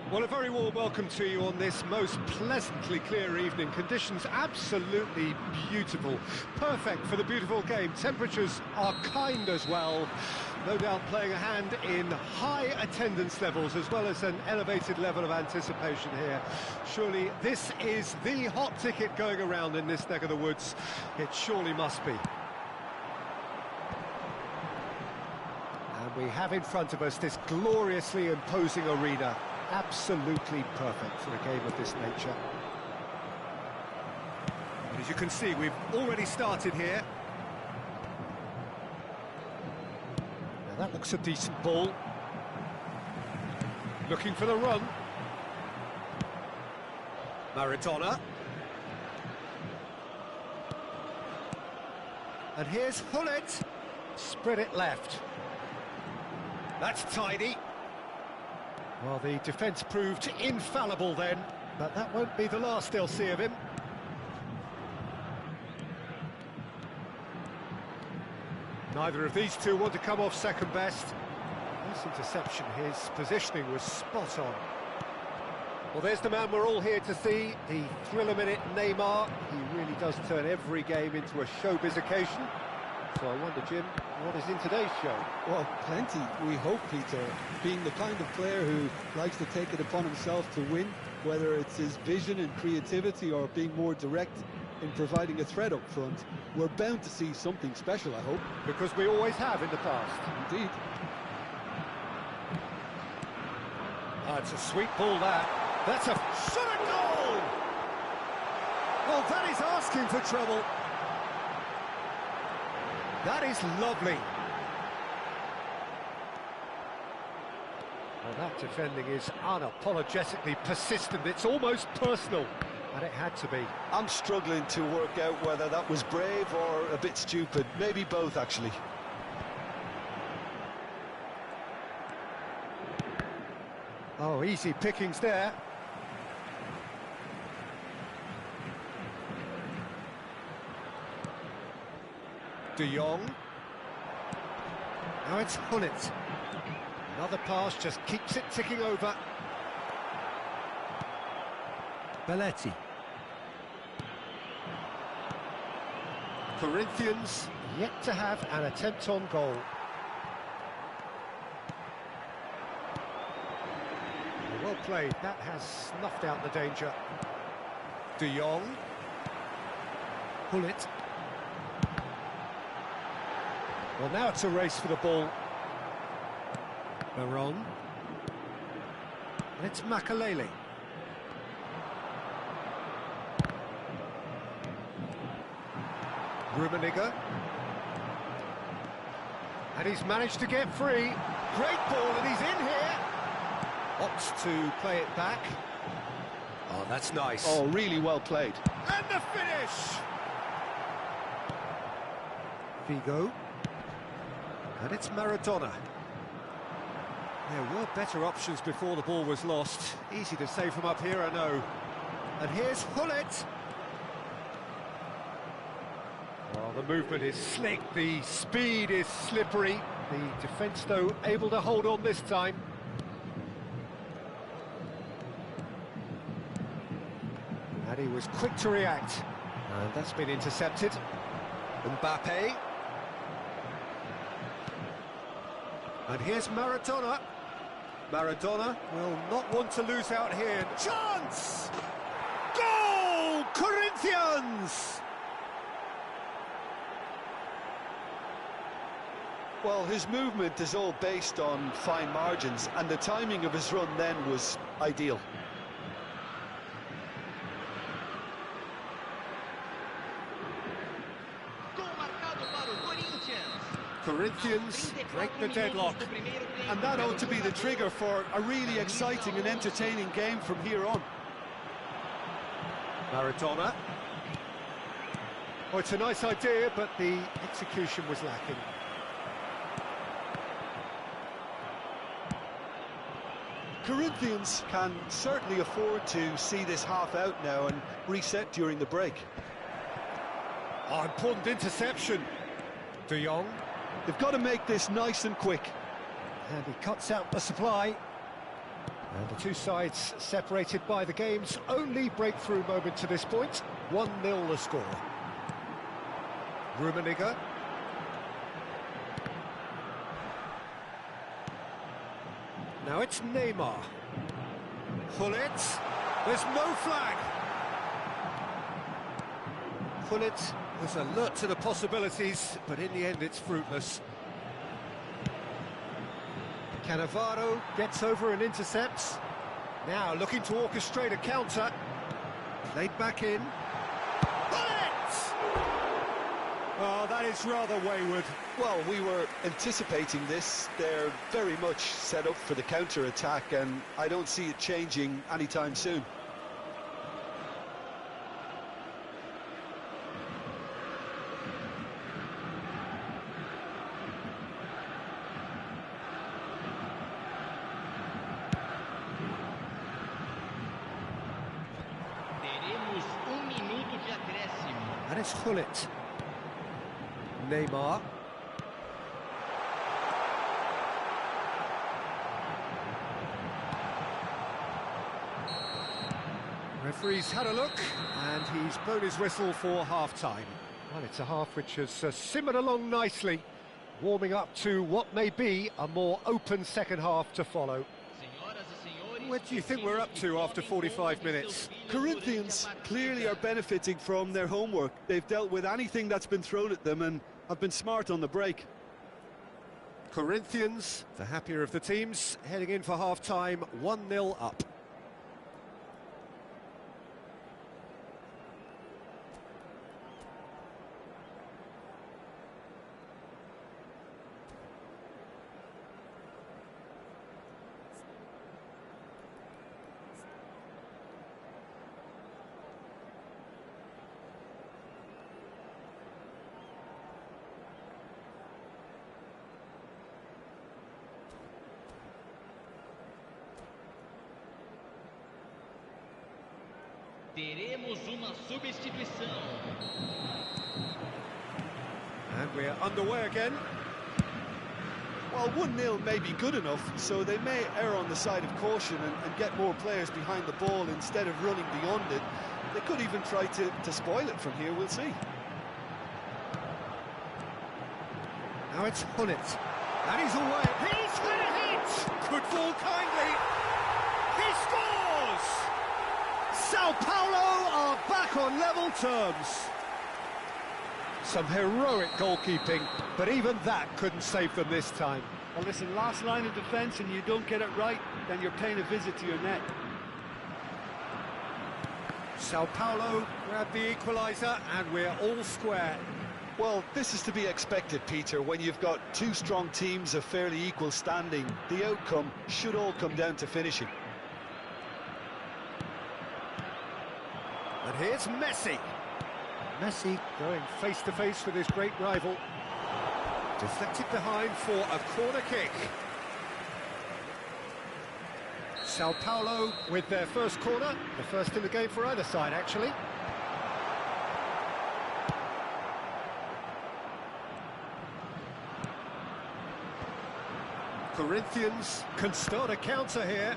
Well, a very warm welcome to you on this most pleasantly clear evening. Conditions absolutely beautiful. Perfect for the beautiful game. Temperatures are kind as well. No doubt playing a hand in high attendance levels as well as an elevated level of anticipation here. Surely this is the hot ticket going around in this neck of the woods. It surely must be. And we have in front of us this gloriously imposing arena. Absolutely perfect for a game of this nature. And as you can see, we've already started here. Now that looks a decent ball. Looking for the run. Maradona. And here's Hullet. Spread it left. That's tidy. Well, the defence proved infallible then, but that won't be the last they'll see of him. Neither of these two want to come off second best. Nice interception, his positioning was spot on. Well, there's the man we're all here to see, the thriller-minute Neymar. He really does turn every game into a showbiz occasion. So I wonder, Jim, what is in today's show? Well, plenty, we hope, Peter. Being the kind of player who likes to take it upon himself to win, whether it's his vision and creativity or being more direct in providing a threat up front, we're bound to see something special, I hope. Because we always have in the past. Indeed. It's a sweet ball, that. That's a shot at goal! Well, that is asking for trouble. That is lovely. Well, that defending is unapologetically persistent. It's almost personal, and it had to be. I'm struggling to work out whether that was brave or a bit stupid. Maybe both, actually. Oh, easy pickings there. De Jong. Now it's Hullet. Another pass just keeps it ticking over. Belletti. Corinthians yet to have an attempt on goal. Well played, that has snuffed out the danger. De Jong. Hullet. Well, now it's a race for the ball. Baron. And it's Makalele. Rummenigge. And he's managed to get free. Great ball, and he's in here. Opts to play it back. Oh, that's nice. Oh, really well played. And the finish! Vigo. And it's Maradona. There were better options before the ball was lost. Easy to say from up here, I know. And here's Hullet. Well, the movement is slick, the speed is slippery. The defence, though, able to hold on this time. And he was quick to react. And that's been intercepted. Mbappe. And here's Maradona. Maradona will not want to lose out here. Chance! Goal! Corinthians! Well, his movement is all based on fine margins, and the timing of his run then was ideal. Corinthians break the deadlock. And that ought to be the trigger for a really exciting and entertaining game from here on. Maradona. Oh, it's a nice idea, but the execution was lacking. Corinthians can certainly afford to see this half out now and reset during the break. Oh, important interception. De Jong. They've got to make this nice and quick. And he cuts out the supply. And the two sides separated by the game's only breakthrough moment to this point. 1-0 the score. Rummenigge. Now it's Neymar. Gullit. There's no flag. Gullit was alert to the possibilities, but in the end it's fruitless. Cannavaro gets over and intercepts. Now looking to orchestrate a counter. Played back in. Gullit! Oh, that is rather wayward. Well, we were anticipating this. They're very much set up for the counter-attack, and I don't see it changing anytime soon. And it's Gullit. Neymar. Referee's had a look, and he's blown his whistle for half-time. Well, it's a half which has simmered along nicely, warming up to what may be a more open second half to follow. What do you think we're up to after 45 minutes? Corinthians clearly are benefiting from their homework. They've dealt with anything that's been thrown at them and have been smart on the break. Corinthians, the happier of the teams, heading in for half-time, 1-0 up. Teremos uma substituição. And we're underway again. Well, 1-0 may be good enough, so they may err on the side of caution and get more players behind the ball instead of running beyond it. They could even try to spoil it from here, we'll see. Now it's Gullit. And he's away. He's got a hit! Good ball kindly. He scores! Sao Paulo are back on level terms. Some heroic goalkeeping, but even that couldn't save them this time. Well, listen, last line of defence and you don't get it right, then you're paying a visit to your net. Sao Paulo grab the equaliser, and we're all square. Well, this is to be expected, Peter. When you've got two strong teams of fairly equal standing, the outcome should all come down to finishing. And here's Messi. Messi going face-to-face with his great rival. Deflected behind for a corner kick. Sao Paulo with their first corner, the first in the game for either side, actually. Corinthians can start a counter here.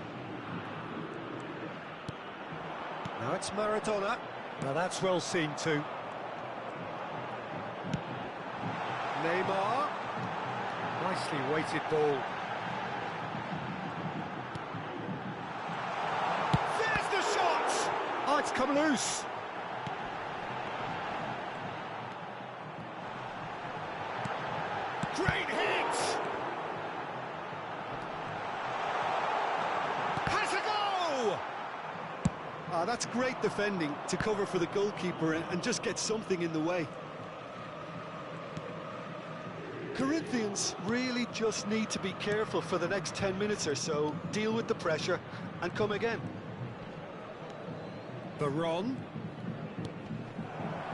Now it's Maradona. Now that's well seen too. Neymar. Nicely weighted ball. There's the shot! Oh, it's come loose. Great hit! Has a go! That's great defending to cover for the goalkeeper and just get something in the way. Corinthians really just need to be careful for the next 10 minutes or so, deal with the pressure and come again. Baron.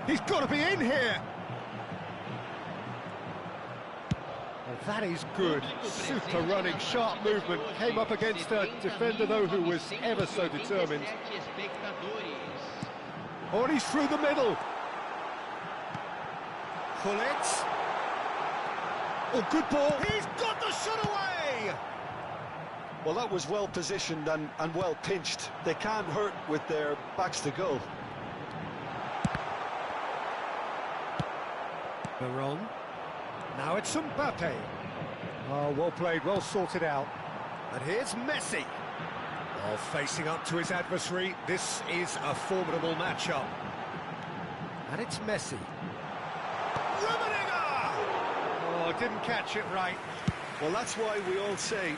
He's got to be in here! Well, that is good. Super running, sharp movement. Came up against a defender, though, who was ever so determined. Oh, and he's through the middle. Gullit. Oh, good ball. He's got the shot away! Well, that was well positioned and well pinched. They can't hurt with their backs to goal. Veron. Now it's Mbappe. Oh, well played, well sorted out. And here's Messi. Oh, facing up to his adversary, this is a formidable matchup. And it's Messi. Rummenigge! Oh, didn't catch it right. Well, that's why we all say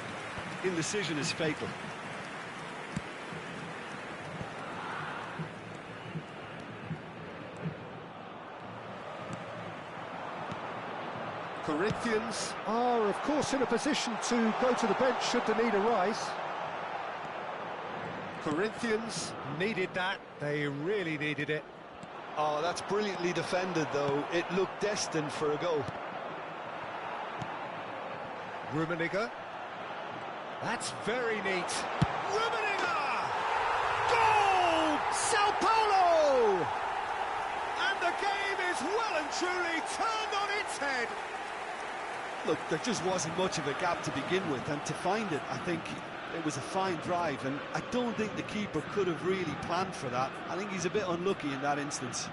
indecision is fatal. Corinthians are, of course, in a position to go to the bench should the need arise. Corinthians needed that. They really needed it. Oh, that's brilliantly defended, though. It looked destined for a goal. Rummenigge. That's very neat. Rummenigge! Goal! Sao Paulo! And the game is well and truly turned on its head. Look, there just wasn't much of a gap to begin with, and to find it, I think it was a fine drive, and I don't think the keeper could have really planned for that. I think he's a bit unlucky in that instance.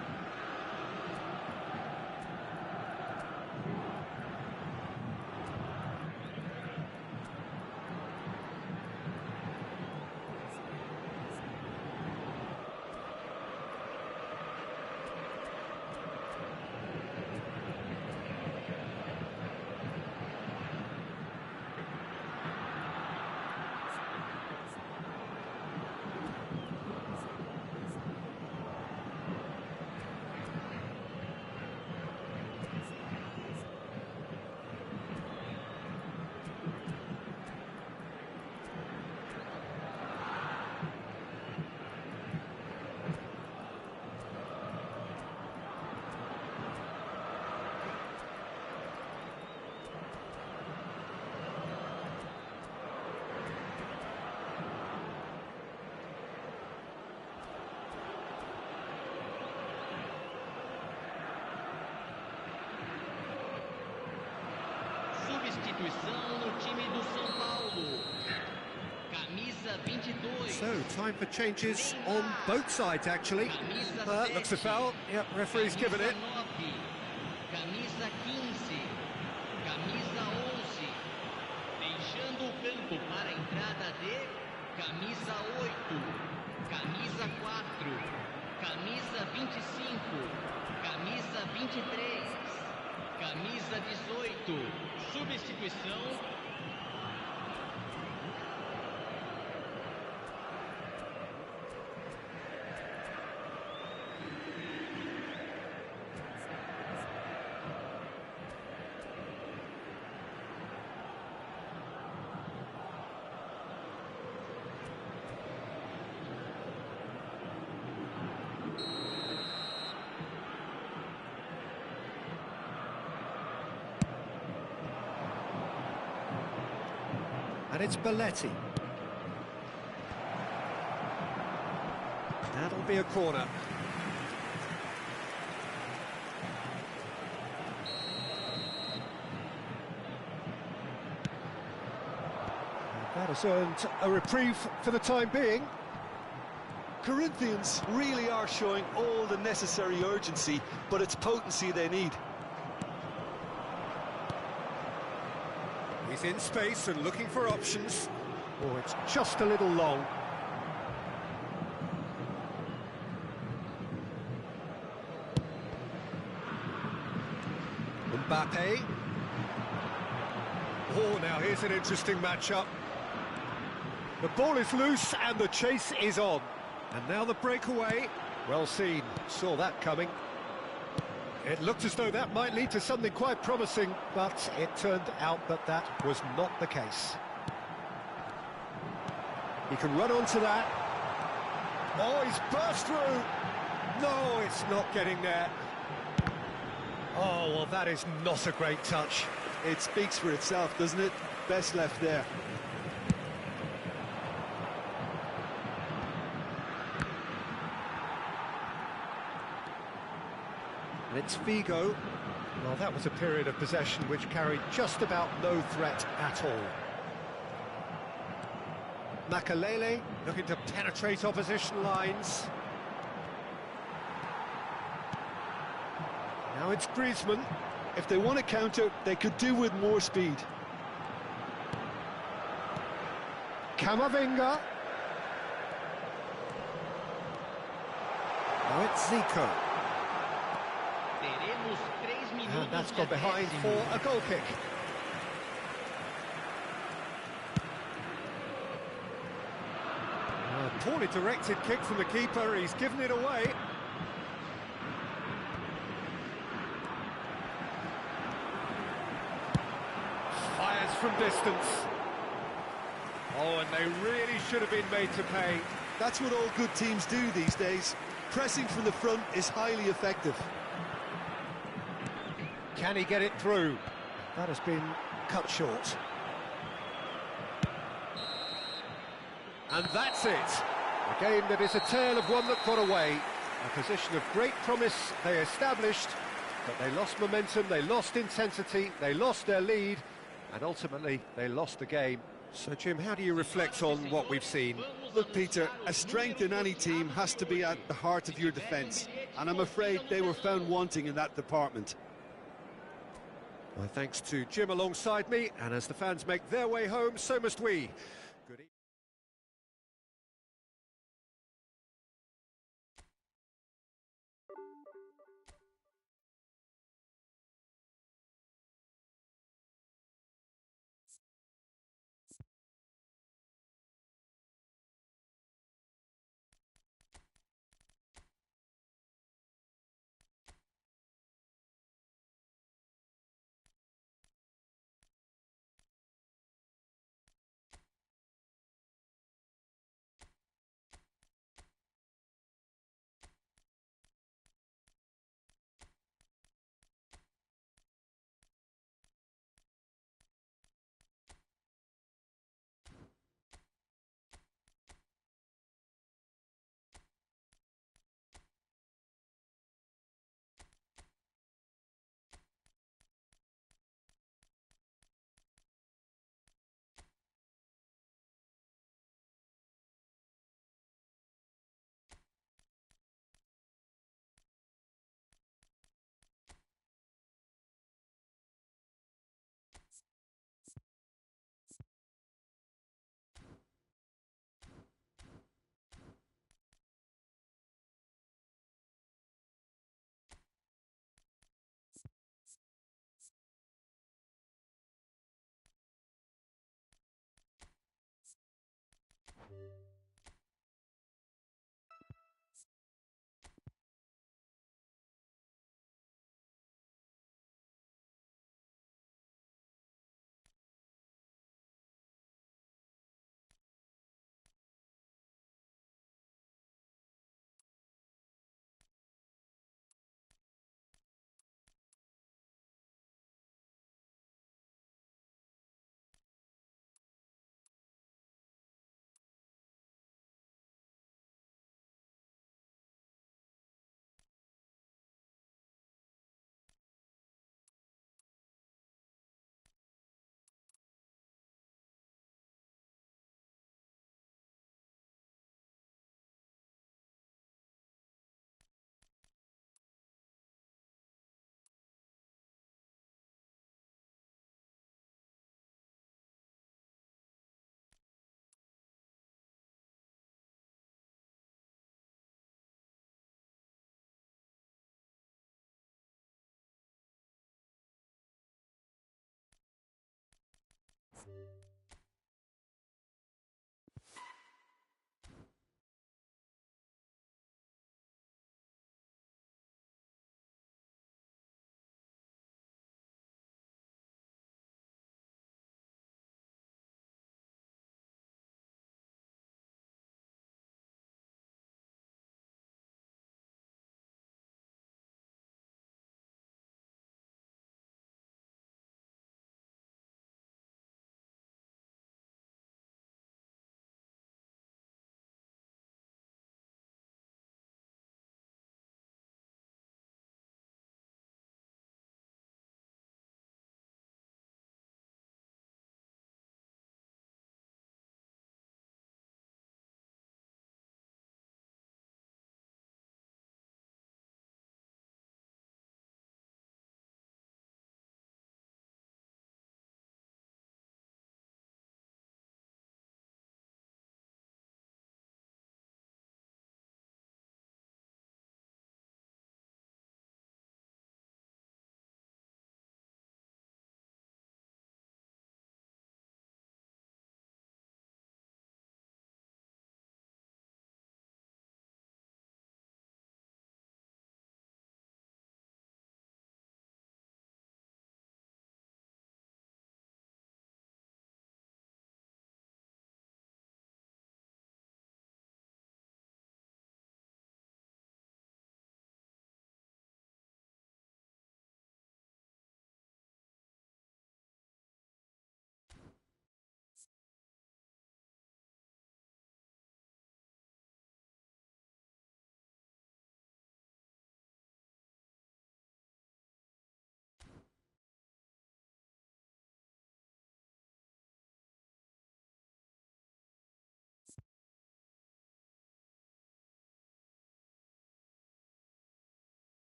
Substituição no time do São Paulo. Camisa 22. So, time for changes on both sides, actually. Looks a foul. Yep, referee's given it. Camisa 15. Camisa 11. Deixando o campo para a entrada de camisa 8. Camisa 4. Camisa 25. Camisa 23. Camisa 18. Substituição. And it's Belletti. That'll be a corner. That has earned a reprieve for the time being. Corinthians really are showing all the necessary urgency, but it's potency they need. He's in space and looking for options. Oh, it's just a little long. Mbappe. Oh, now here's an interesting matchup. The ball is loose and the chase is on. And now the breakaway. Well seen, saw that coming. It looked as though that might lead to something quite promising, but it turned out that that was not the case. He can run onto that. Oh, he's burst through. No, it's not getting there. Oh, well, that is not a great touch. It speaks for itself, doesn't it? Best left there. And it's Vigo. Well, that was a period of possession which carried just about no threat at all. Makalele looking to penetrate opposition lines. Now it's Griezmann. If they want to counter, they could do with more speed. Camavinga. Now it's Zico. Teremos 3 minutos And that's de gone behind acréscimo. for a goal kick. A poorly directed kick from the keeper, he's given it away. Fires from distance. Oh, and they really should have been made to pay. That's what all good teams do these days. Pressing from the front is highly effective. Can he get it through? That has been cut short. And that's it. A game that is a tale of one that got away. A position of great promise they established, but they lost momentum, they lost intensity, they lost their lead, and ultimately they lost the game. So, Jim, how do you reflect on what we've seen? Look, Peter, a strength in any team has to be at the heart of your defence, and I'm afraid they were found wanting in that department. My thanks to Jim alongside me, and as the fans make their way home, so must we.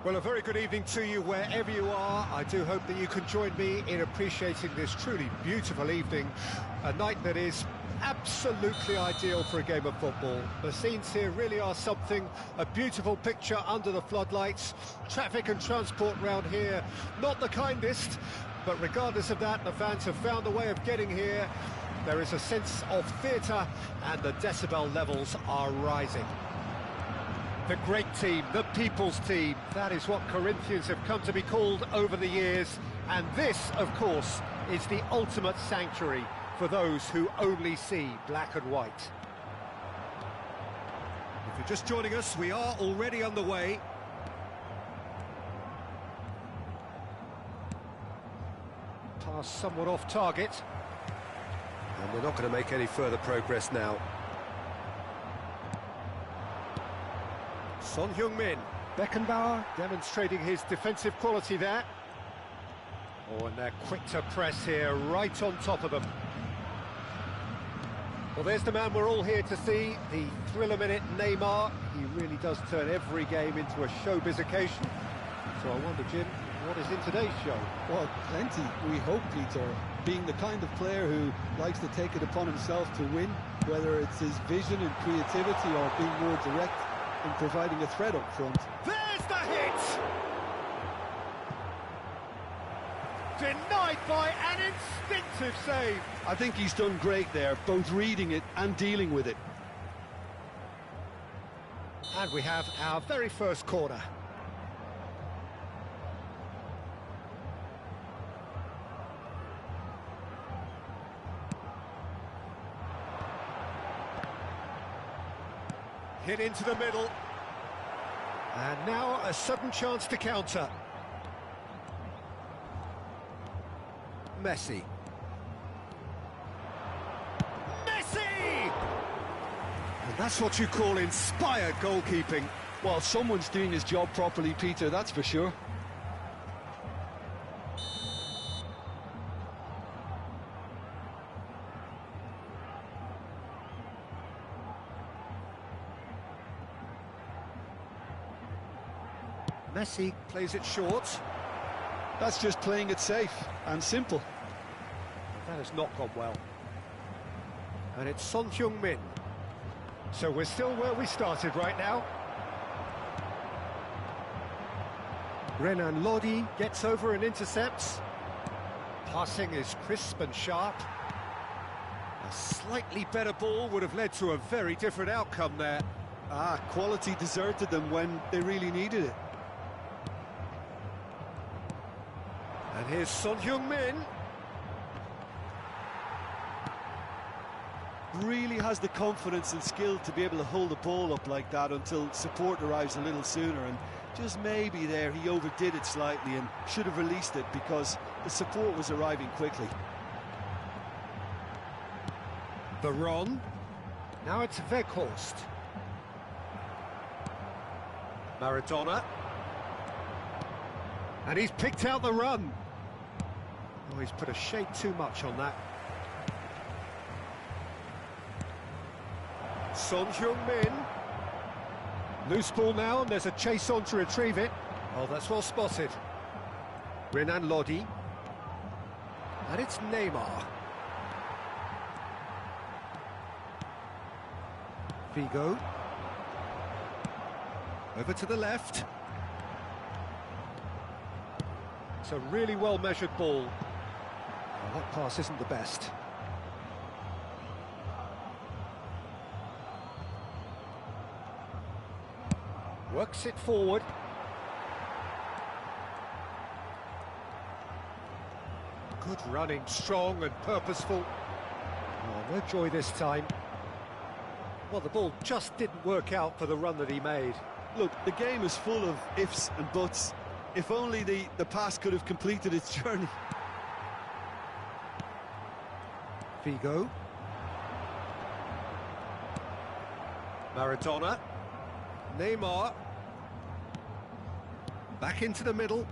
Well, a very good evening to you wherever you are. I do hope that you can join me in appreciating this truly beautiful evening, a night that is absolutely ideal for a game of football. The scenes here really are something, a beautiful picture under the floodlights. Traffic and transport round here, not the kindest, but regardless of that, the fans have found a way of getting here. There is a sense of theatre and the decibel levels are rising. The great team, the people's team, that is what Corinthians have come to be called over the years. And this, of course, is the ultimate sanctuary for those who only see black and white. If you're just joining us, we are already underway. Pass somewhat off target. And we're not going to make any further progress now. Son Heung-min, Beckenbauer demonstrating his defensive quality there. Oh, and they're quick to press here, right on top of them. Well, there's the man we're all here to see, the thriller-minute Neymar. He really does turn every game into a showbiz occasion. So I wonder, Jim, what is in today's show? Well, plenty, we hope, Peter. Being the kind of player who likes to take it upon himself to win, whether it's his vision and creativity or being more direct in providing a threat up front. There's the hit! Denied by an instinctive save. I think he's done great there, both reading it and dealing with it. And we have our very first corner. Hit into the middle. And now a sudden chance to counter. Messi. Messi! And that's what you call inspired goalkeeping. Well, someone's doing his job properly, Peter, that's for sure. Messi plays it short. That's just playing it safe and simple. That has not gone well. And it's Son Heung-min. So we're still where we started right now. Renan Lodi gets over and intercepts. Passing is crisp and sharp. A slightly better ball would have led to a very different outcome there. Quality deserted them when they really needed it. And here's Son Heung-min. Really has the confidence and skill to be able to hold the ball up like that until support arrives a little sooner, and just maybe there he overdid it slightly and should have released it because the support was arriving quickly. Baron. Now it's Weghorst. Maradona. And he's picked out the run. Oh, he's put a shade too much on that. Son Heung-min. Loose ball now, and there's a chase on to retrieve it. Oh, that's well spotted. Renan Lodi. And it's Neymar. Vigo. Over to the left. It's a really well-measured ball. Oh, that pass isn't the best. Works it forward. Good running, strong and purposeful. Oh, no joy this time. Well, the ball just didn't work out for the run that he made. Look, the game is full of ifs and buts. If only the pass could have completed its journey. Vigo. Maradona. Neymar. Back into the middle.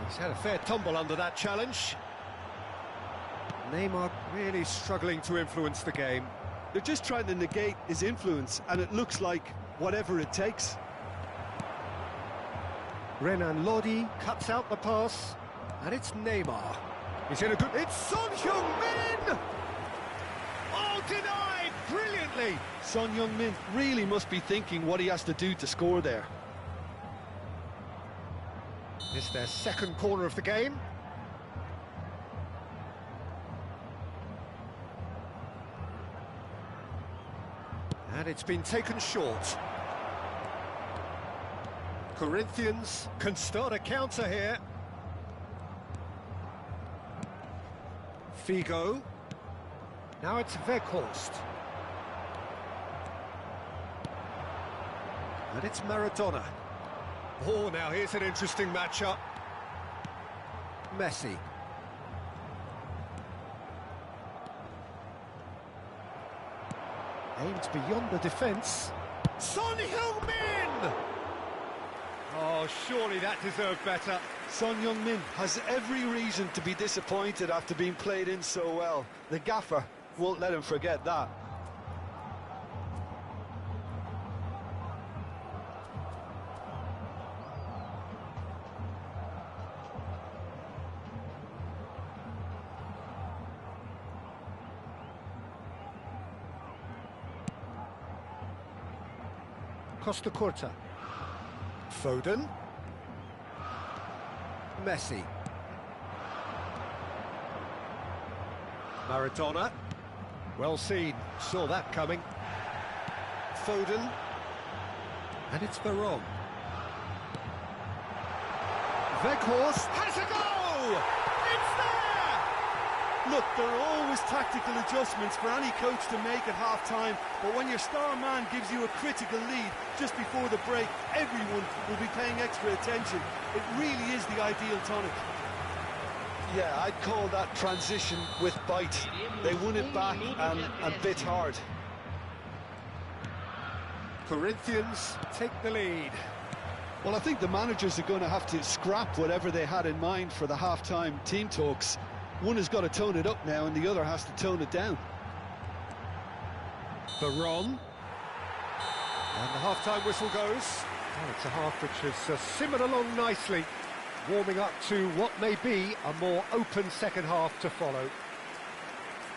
He's had a fair tumble under that challenge. Neymar really struggling to influence the game. They're just trying to negate his influence, and it looks like whatever it takes. Renan Lodi cuts out the pass, and it's Neymar. He's in a good... It's Son Heung-min! Oh, denied brilliantly! Son Heung-min really must be thinking what he has to do to score there. It's their second corner of the game. And it's been taken short. Corinthians can start a counter here. Figo. Now it's Weghorst. And it's Maradona. Oh, now here's an interesting matchup. Messi. Aimed beyond the defence. Son Heung-min! Oh, surely that deserved better. Son Heung-min has every reason to be disappointed after being played in so well. The gaffer won't let him forget that. Costa Curta. Foden. Messi. Maradona. Well seen, saw that coming. Foden. And it's Veron. Weghorst has a go! It's there! Look, there are always tactical adjustments for any coach to make at half-time, but when your star man gives you a critical lead just before the break, everyone will be paying extra attention. It really is the ideal tonic. Yeah, I'd call that transition with bite. They won it back and bit hard. Corinthians take the lead. Well, I think the managers are going to have to scrap whatever they had in mind for the half-time team talks. One has got to tone it up now and the other has to tone it down. Veron. And the half-time whistle goes. Oh, it's a half which has simmered along nicely, warming up to what may be a more open second half to follow.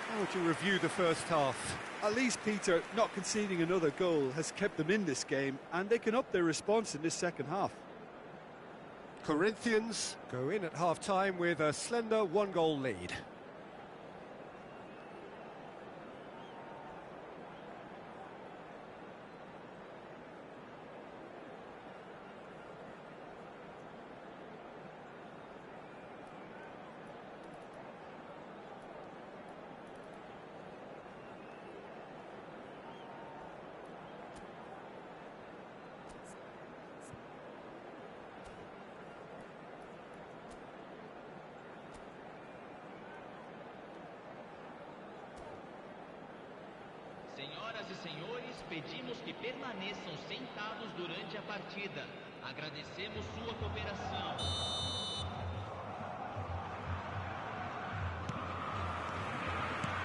How would you review the first half? At least, Peter, not conceding another goal has kept them in this game, and they can up their response in this second half. Corinthians go in at half-time with a slender one-goal lead. Senhoras e senhores, pedimos que permaneçam sentados durante a partida. Agradecemos sua cooperação.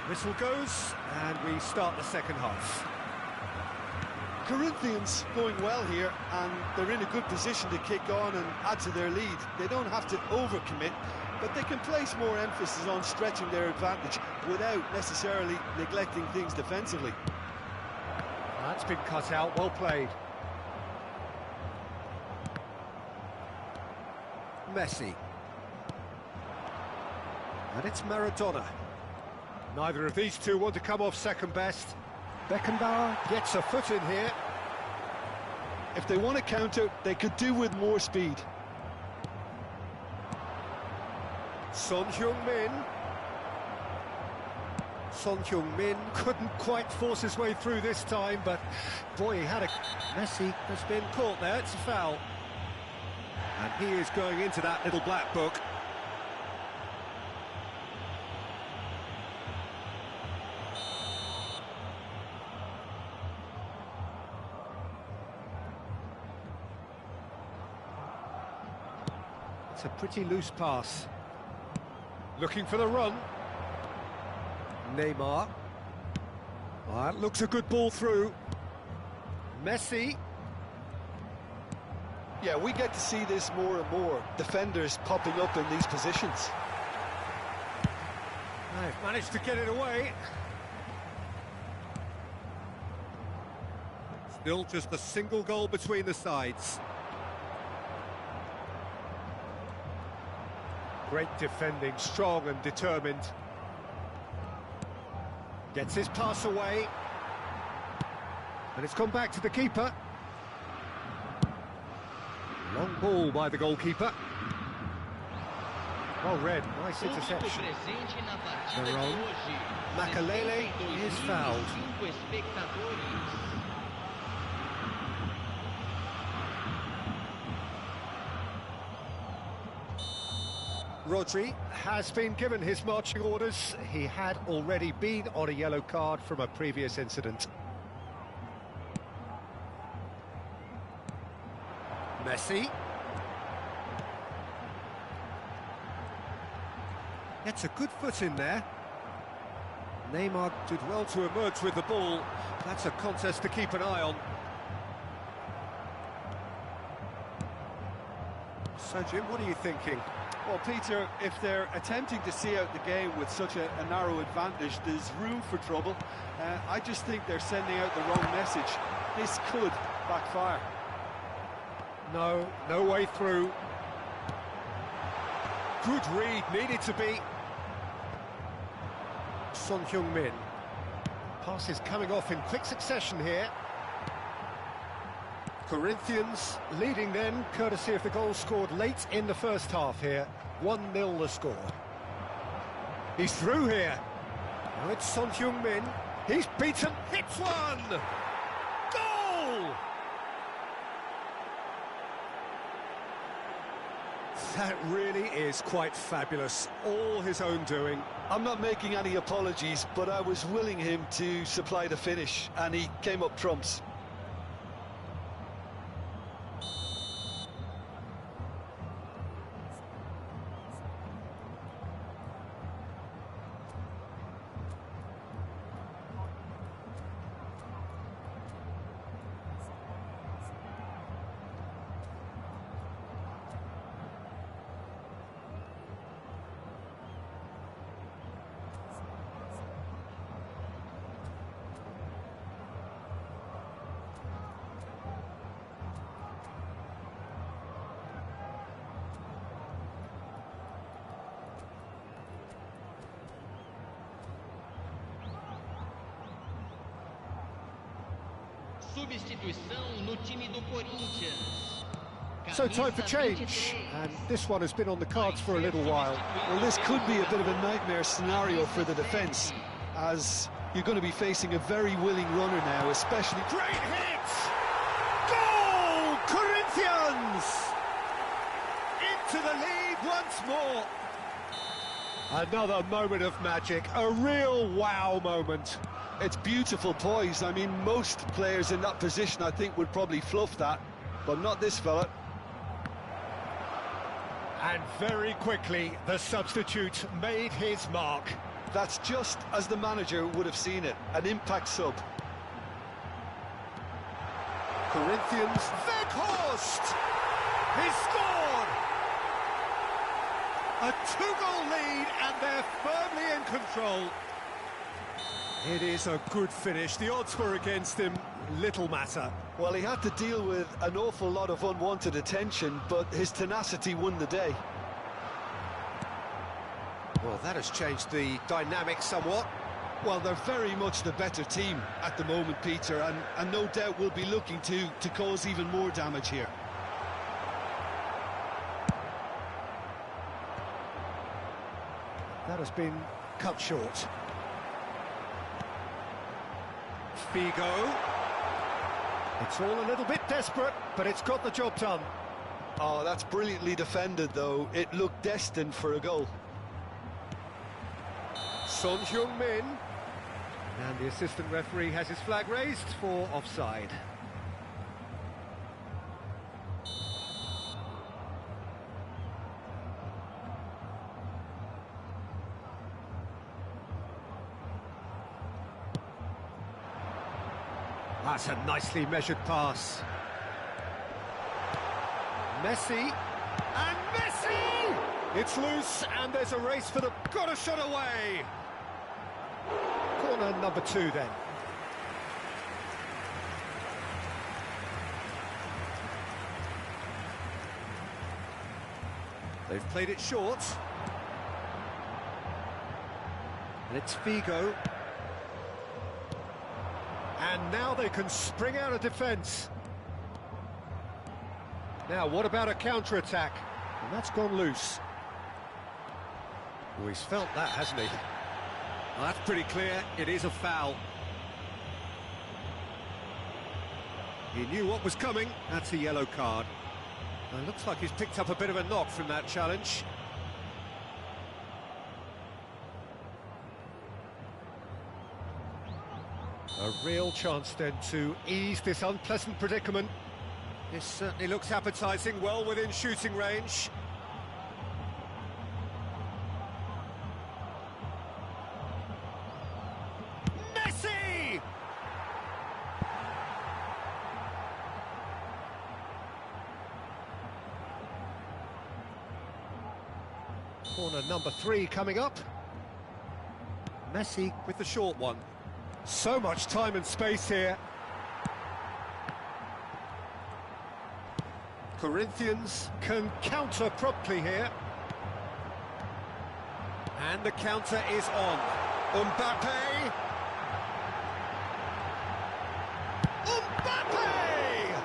Whistle goes, and we start the second half. Corinthians going well here, and they're in a good position to kick on and add to their lead. They don't have to overcommit, but they can place more emphasis on stretching their advantage without necessarily neglecting things defensively. That's been cut out, well played. Messi. And it's Maradona. Neither of these two want to come off second best. Beckenbauer gets a foot in here. If they want to counter, they could do with more speed. Son Heung-min. Son Heung-min couldn't quite force his way through this time, but boy, he had a... Messi has been caught there, it's a foul. And he is going into that little black book. It's a pretty loose pass. Looking for the run. Neymar. Oh, that looks a good ball through. Messi. Yeah, we get to see this more and more. Defenders popping up in these positions. They've managed to get it away. Still just a single goal between the sides. Great defending, strong and determined. Gets his pass away. And it's gone back to the keeper. Long ball by the goalkeeper. Well read, nice interception. Verón. Makalele is fouled. Rodri has been given his marching orders. He had already been on a yellow card from a previous incident. Messi. Gets a good foot in there. Neymar did well to emerge with the ball. That's a contest to keep an eye on. So, Jim, what are you thinking? Well, Peter, if they're attempting to see out the game with such a narrow advantage, there's room for trouble. I just think they're sending out the wrong message. This could backfire. No way through. Good read, needed to be. Son Heung-min. Pass is coming off in quick succession here. Corinthians leading then, courtesy of the goal scored late in the first half here. 1-0 the score. He's through here. Now it's Son Heung-min. He's beaten, hits one! Goal! That really is quite fabulous. All his own doing. I'm not making any apologies, but I was willing him to supply the finish, and he came up trumps. Substituição no time do Corinthians. So time for change, and this one has been on the cards for a little while. Well, this could be a bit of a nightmare scenario for the defence, as you're going to be facing a very willing runner now, especially... Great hit! Goal! Corinthians! Into the lead once more. Another moment of magic, a real wow moment. It's beautiful poise. I mean, most players in that position, I think, would probably fluff that, but not this fella. And very quickly, the substitute made his mark. That's just as the manager would have seen it, an impact sub. Corinthians, Weghorst! He scored! A 2-goal lead, and they're firmly in control. It is a good finish. The odds were against him, little matter. Well, he had to deal with an awful lot of unwanted attention, but his tenacity won the day. Well, that has changed the dynamic somewhat. Well, they're very much the better team at the moment, Peter, and no doubt will be looking to cause even more damage here. That has been cut short. Figo. It's all a little bit desperate, but it's got the job done. Oh, that's brilliantly defended, though. It looked destined for a goal. Son Heung-min. And the assistant referee has his flag raised for offside. That's a nicely measured pass. Messi, and Messi! It's loose, and there's a race for the... Got a shot away! Corner number 2 then. They've played it short. And it's Vigo. And now they can spring out of defence. Now, what about a counter-attack? And that's gone loose. Oh, he's felt that, hasn't he? Well, that's pretty clear. It is a foul. He knew what was coming. That's a yellow card. And it looks like he's picked up a bit of a knock from that challenge. A real chance then to ease this unpleasant predicament. This certainly looks appetising, well within shooting range. Messi! Corner number 3 coming up. Messi with the short one. So much time and space here. Corinthians can counter promptly here. And the counter is on. Mbappe! Mbappe!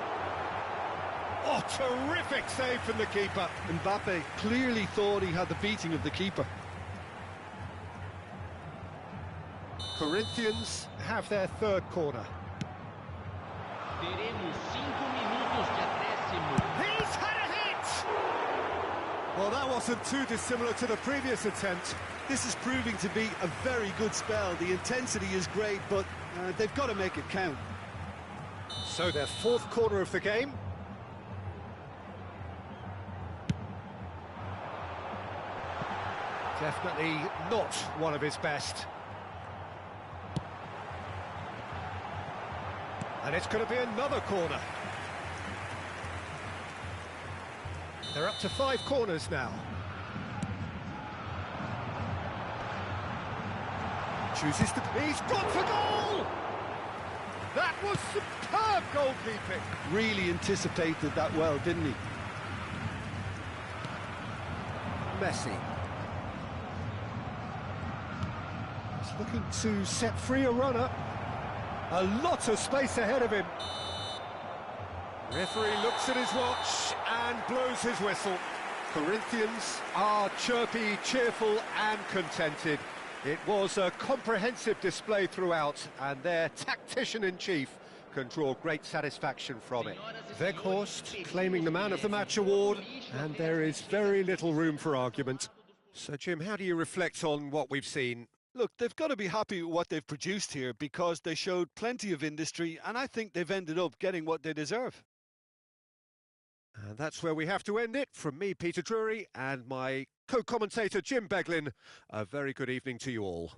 Oh, terrific save from the keeper. Mbappe clearly thought he had the beating of the keeper. Corinthians have their 3rd corner. Teremos 5 minutos de acréscimo. He's had a hit! Well, that wasn't too dissimilar to the previous attempt. This is proving to be a very good spell. The intensity is great, but they've got to make it count. So their 4th corner of the game. Definitely not one of his best. And it's going to be another corner. They're up to 5 corners now. Chooses to... He's gone for goal! That was superb goalkeeping. Really anticipated that well, didn't he? Messi. He's looking to set free a runner. A lot of space ahead of him. Referee looks at his watch and blows his whistle. Corinthians are chirpy, cheerful and contented. It was a comprehensive display throughout, and their tactician-in-chief can draw great satisfaction from it. Weghorst claiming the Man of the Match award, and there is very little room for argument. So, Jim, how do you reflect on what we've seen? Look, they've got to be happy with what they've produced here because they showed plenty of industry, and I think they've ended up getting what they deserve. And that's where we have to end it. From me, Peter Drury, and my co-commentator, Jim Beglin, a very good evening to you all.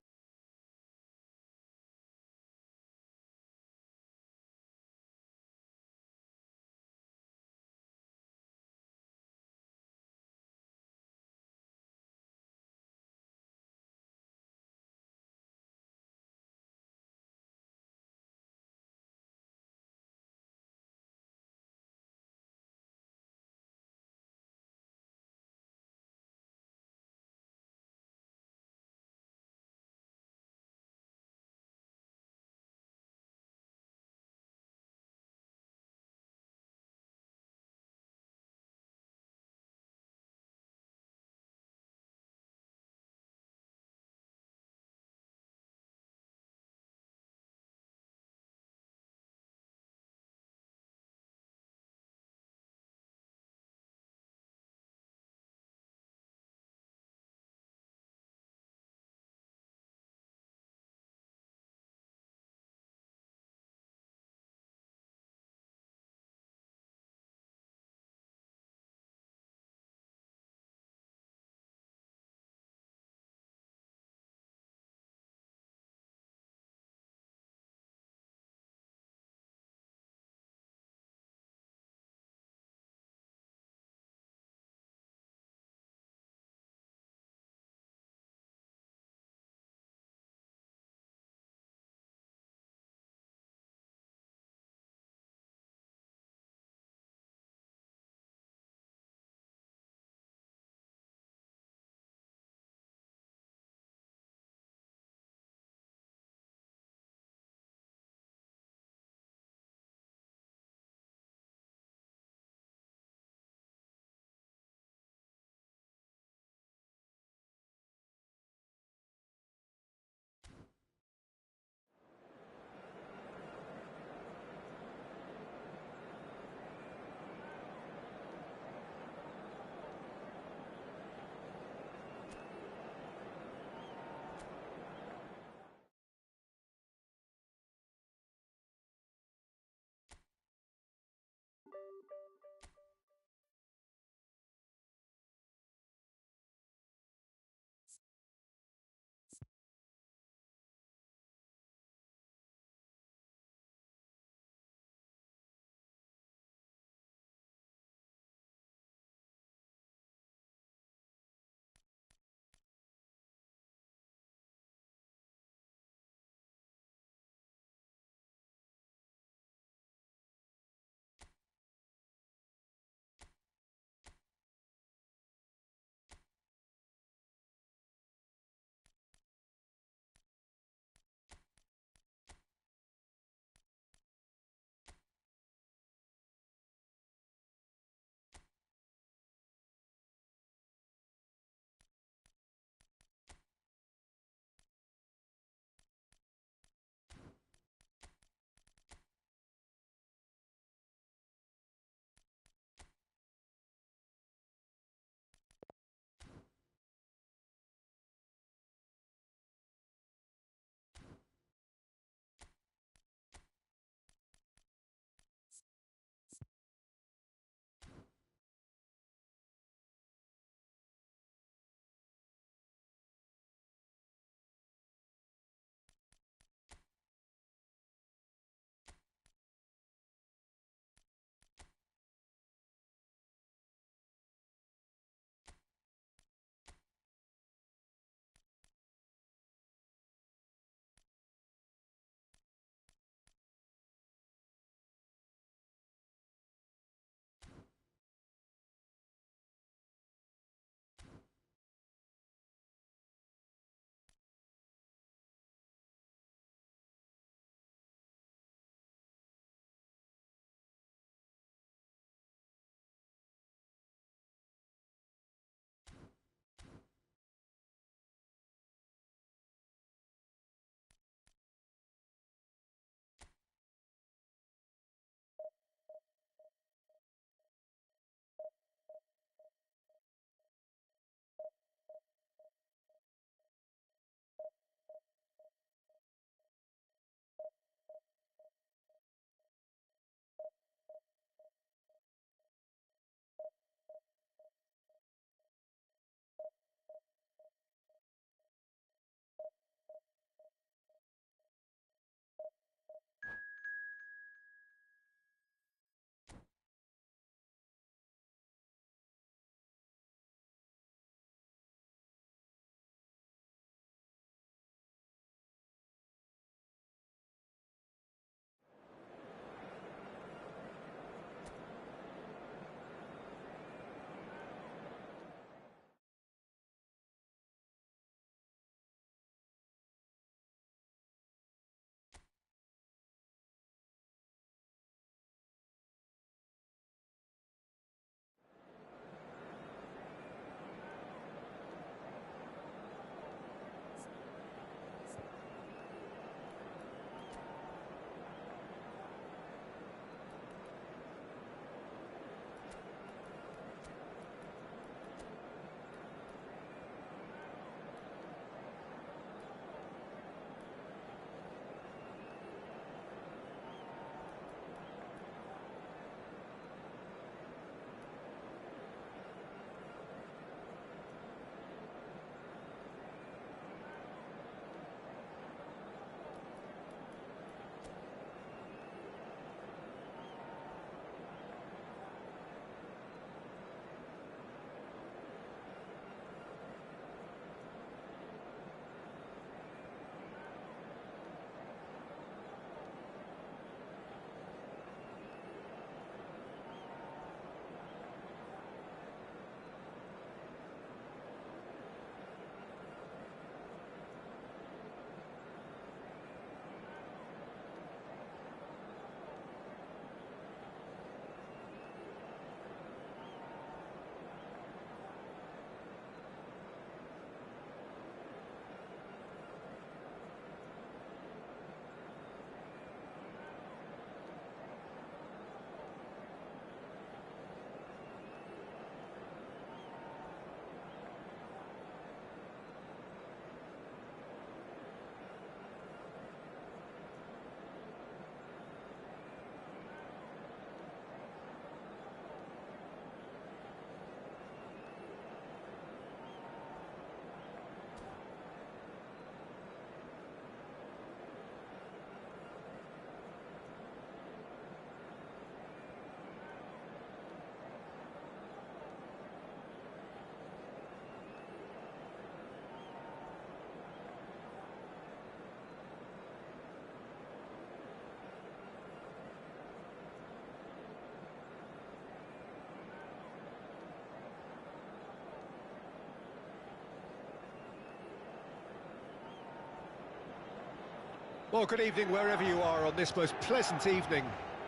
Well, good evening wherever you are on this most pleasant evening.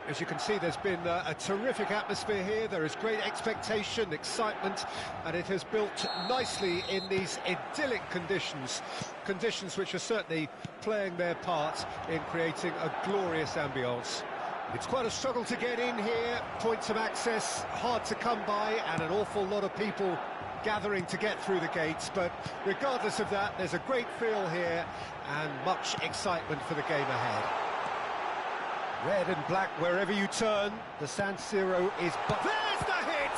As you can see, there's been a terrific atmosphere here. There is great expectation, excitement, and it has built nicely in these idyllic conditions. Conditions which are certainly playing their part in creating a glorious ambience. It's quite a struggle to get in here, points of access hard to come by, and an awful lot of people gathering to get through the gates, but regardless of that, there's a great feel here and much excitement for the game ahead. Red and black wherever you turn, the San Siro is... But there's the hit!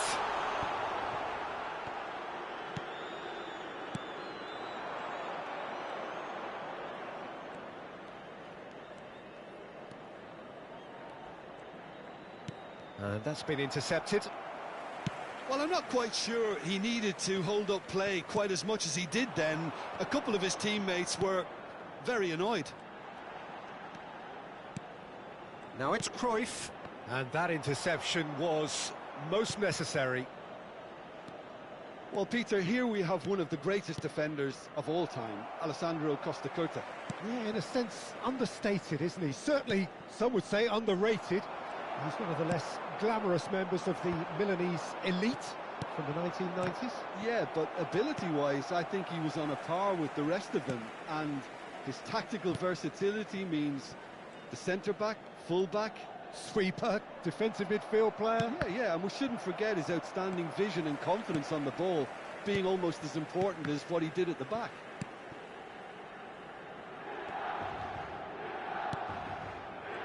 And that's been intercepted. Well, I'm not quite sure he needed to hold up play quite as much as he did then. A couple of his teammates were very annoyed. Now it's Cruyff, and that interception was most necessary. Well, Peter, here we have one of the greatest defenders of all time, Alessandro Costa Curta. Yeah, in a sense, understated, isn't he? Certainly, some would say underrated. He's one of the less glamorous members of the Milanese elite from the 1990s. Yeah, but ability-wise, I think he was on a par with the rest of them, and his tactical versatility means the centre-back, full-back, Sweeper, defensive midfield player. Yeah, and we shouldn't forget his outstanding vision and confidence on the ball being almost as important as what he did at the back.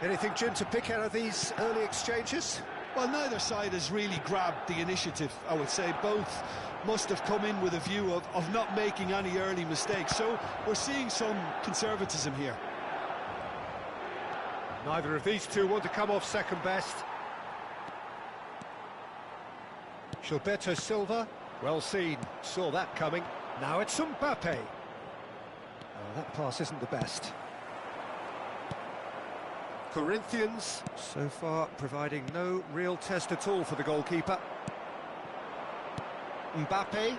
Anything, Jim, to pick out of these early exchanges? Well, neither side has really grabbed the initiative, I would say. Both must have come in with a view of not making any early mistakes. So we're seeing some conservatism here. Neither of these two want to come off second best. Gilberto Silva, well seen, saw that coming. Now it's Mbappe. Oh, that pass isn't the best. Corinthians, so far providing no real test at all for the goalkeeper. Mbappe,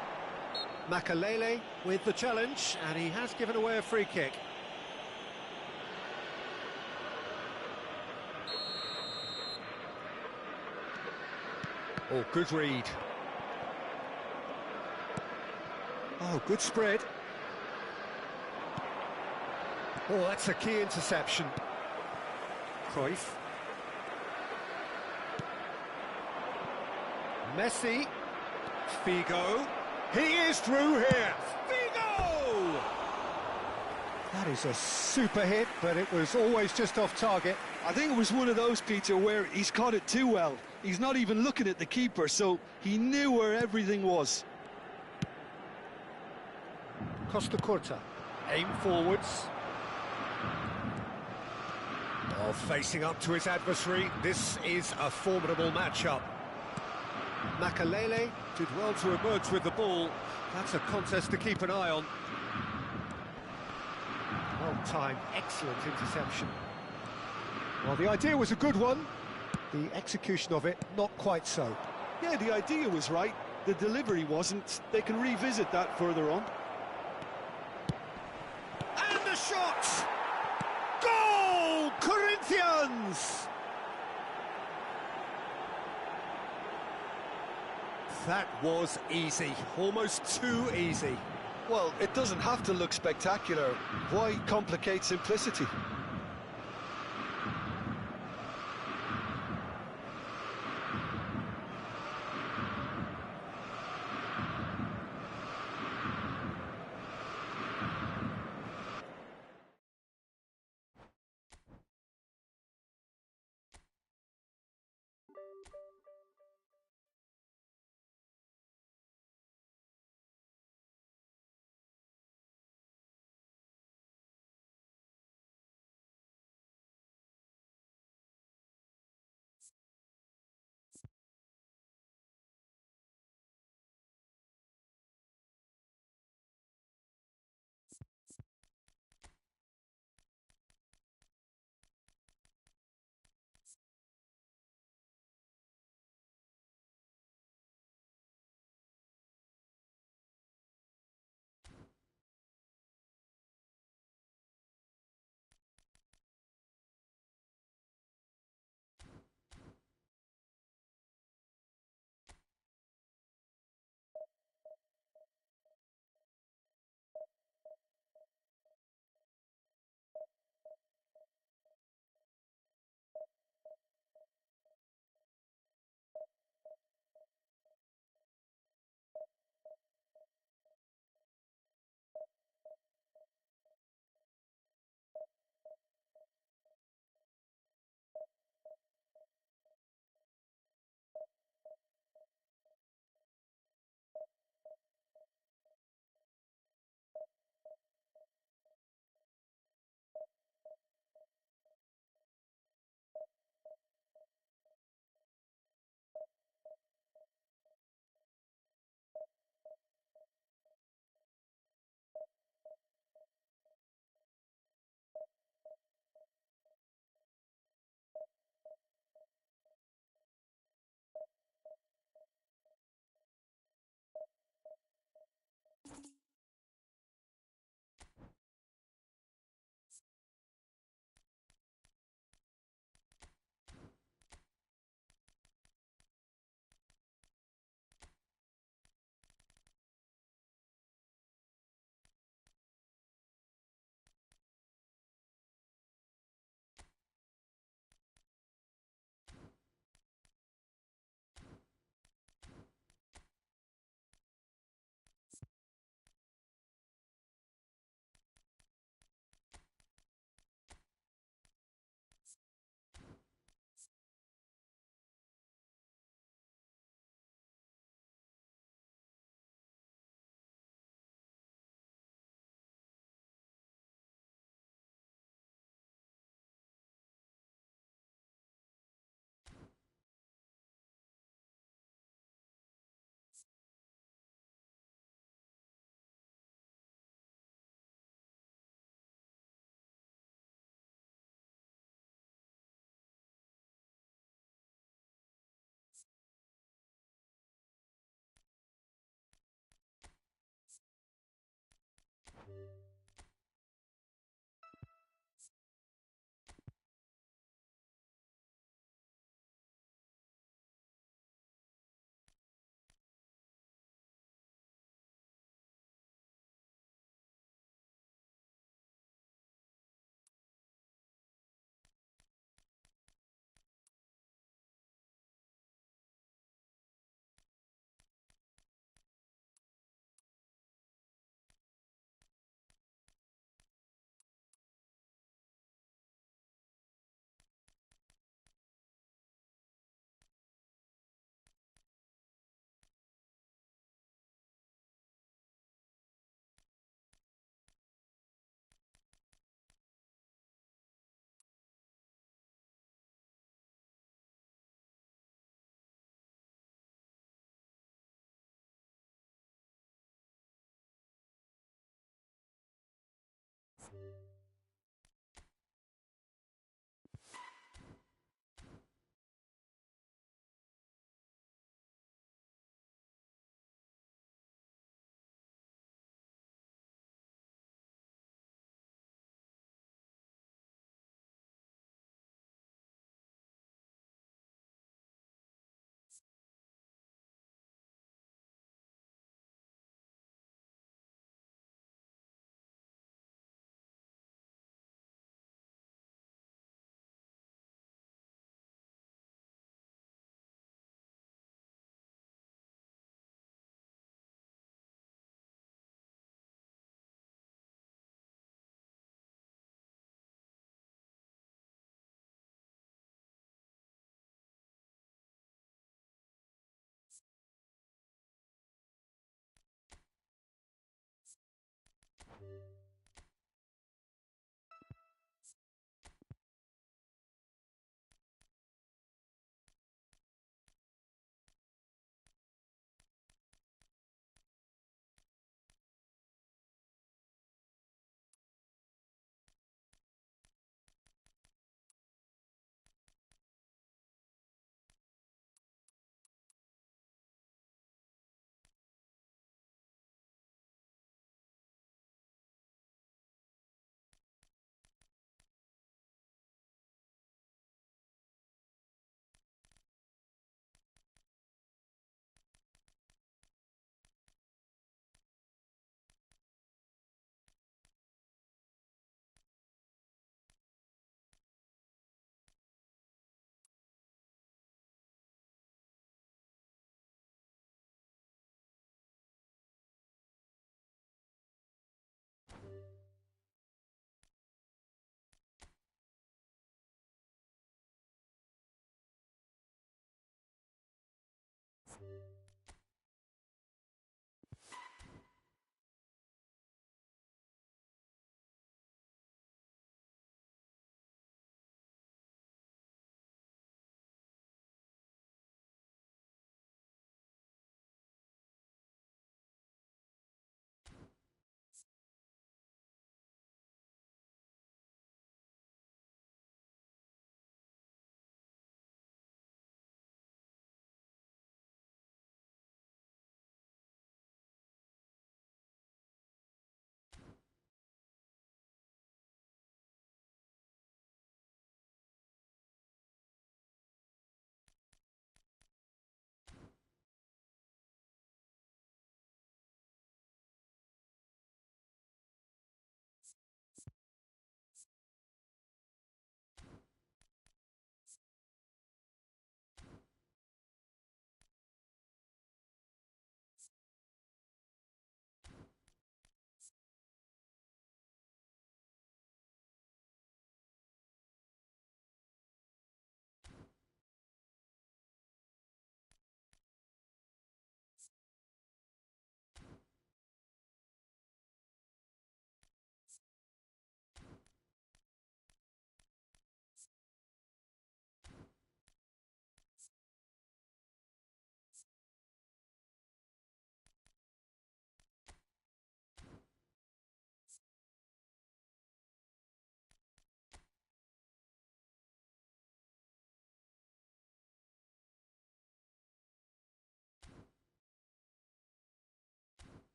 Makalele with the challenge, and he has given away a free kick. Oh, good read. Oh, good spread. Oh, that's a key interception. Cruyff. Messi. Figo. He is through here. Figo! That is a super hit, but it was always just off target. I think it was one of those, Peter, where he's caught it too well. He's not even looking at the keeper, so he knew where everything was. Costa Curta. Aim forwards. Oh, facing up to his adversary. This is a formidable matchup. Makalele did well to emerge with the ball. That's a contest to keep an eye on. Well timed, excellent interception. Well, the idea was a good one. The execution of it, not quite so. Yeah, the idea was right. The delivery wasn't. They can revisit that further on. And the shot! Goal! Corinthians! That was easy, almost too easy. Well, it doesn't have to look spectacular. Why complicate simplicity?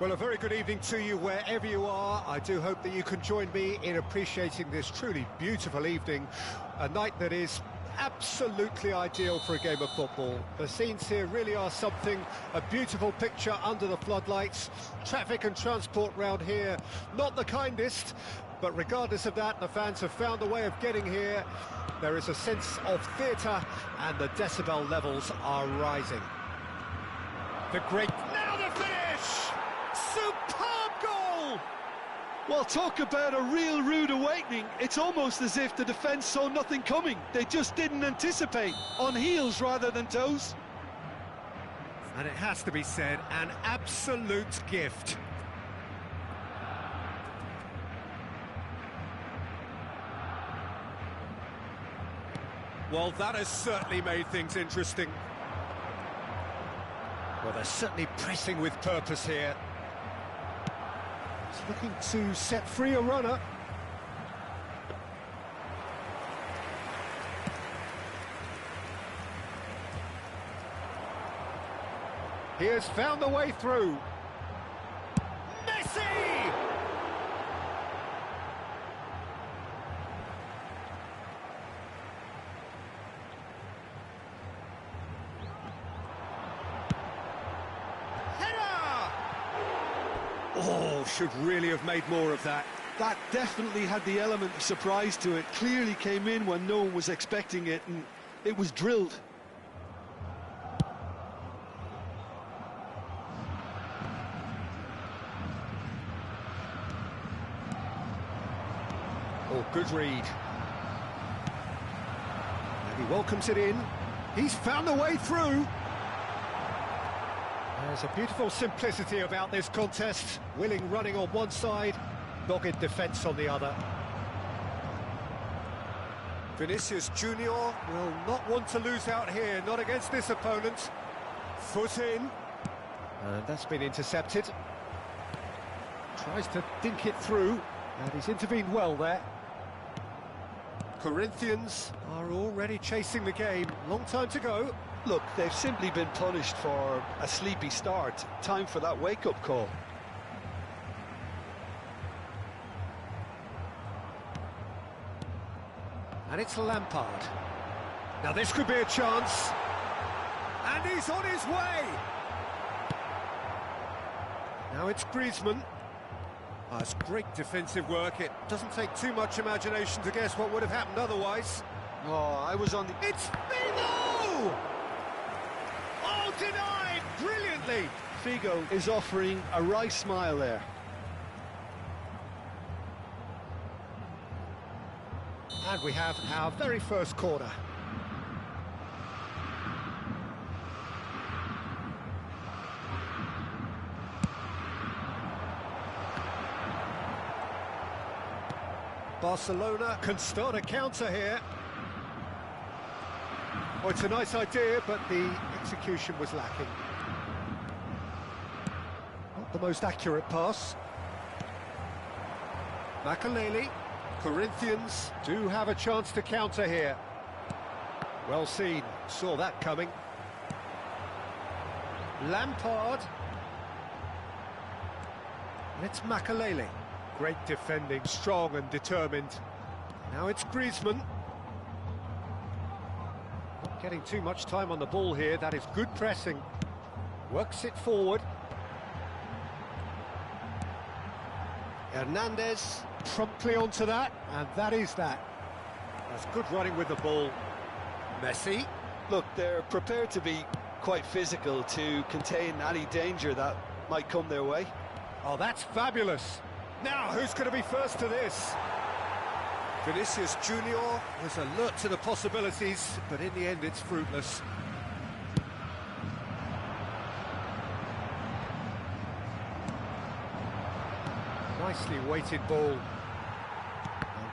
Well, a very good evening to you wherever you are. I do hope that you can join me in appreciating this truly beautiful evening, a night that is absolutely ideal for a game of football. The scenes here really are something, a beautiful picture under the floodlights. Traffic and transport round here, not the kindest, but regardless of that, the fans have found a way of getting here. There is a sense of theatre, and the decibel levels are rising. The great... Now the finish! Superb goal! Well, talk about a real rude awakening. It's almost as if the defence saw nothing coming. They just didn't anticipate, on heels rather than toes. And it has to be said, an absolute gift. Well, that has certainly made things interesting. Well, they're certainly pressing with purpose here. He's looking to set free a runner. He has found the way through. Messi! Oh, should really have made more of that. That definitely had the element of surprise to it. Clearly came in when no one was expecting it, and it was drilled. Oh, good read. And he welcomes it in. He's found the way through. There's a beautiful simplicity about this contest. Willing running on one side, dogged defence on the other. Vinicius Junior will not want to lose out here, not against this opponent. Foot in. And that's been intercepted. Tries to dink it through, and he's intervened well there. Corinthians are already chasing the game. Long time to go. Look, they've simply been punished for a sleepy start. Time for that wake-up call. And it's Lampard. Now this could be a chance. And he's on his way. Now it's Griezmann. Oh, it's great defensive work. It doesn't take too much imagination to guess what would have happened otherwise. Oh, I was on the... It's Vivo! Oh, denied brilliantly. Figo is offering a wry smile there. And we have our very first corner. Barcelona can start a counter here. Oh, it's a nice idea, but the execution was lacking. Not the most accurate pass. Makaleli. Corinthians do have a chance to counter here. Well seen, saw that coming. Lampard. And it's Makaleli. Great defending, strong and determined. Now it's Griezmann. Not getting too much time on the ball here, that is good pressing. Works it forward. Hernandez promptly onto that, and that is that. That's good running with the ball. Messi. Look, they're prepared to be quite physical to contain any danger that might come their way. Oh, that's fabulous. Now, who's going to be first to this? Vinicius Junior was alert to the possibilities, but in the end it's fruitless. Nicely weighted ball. And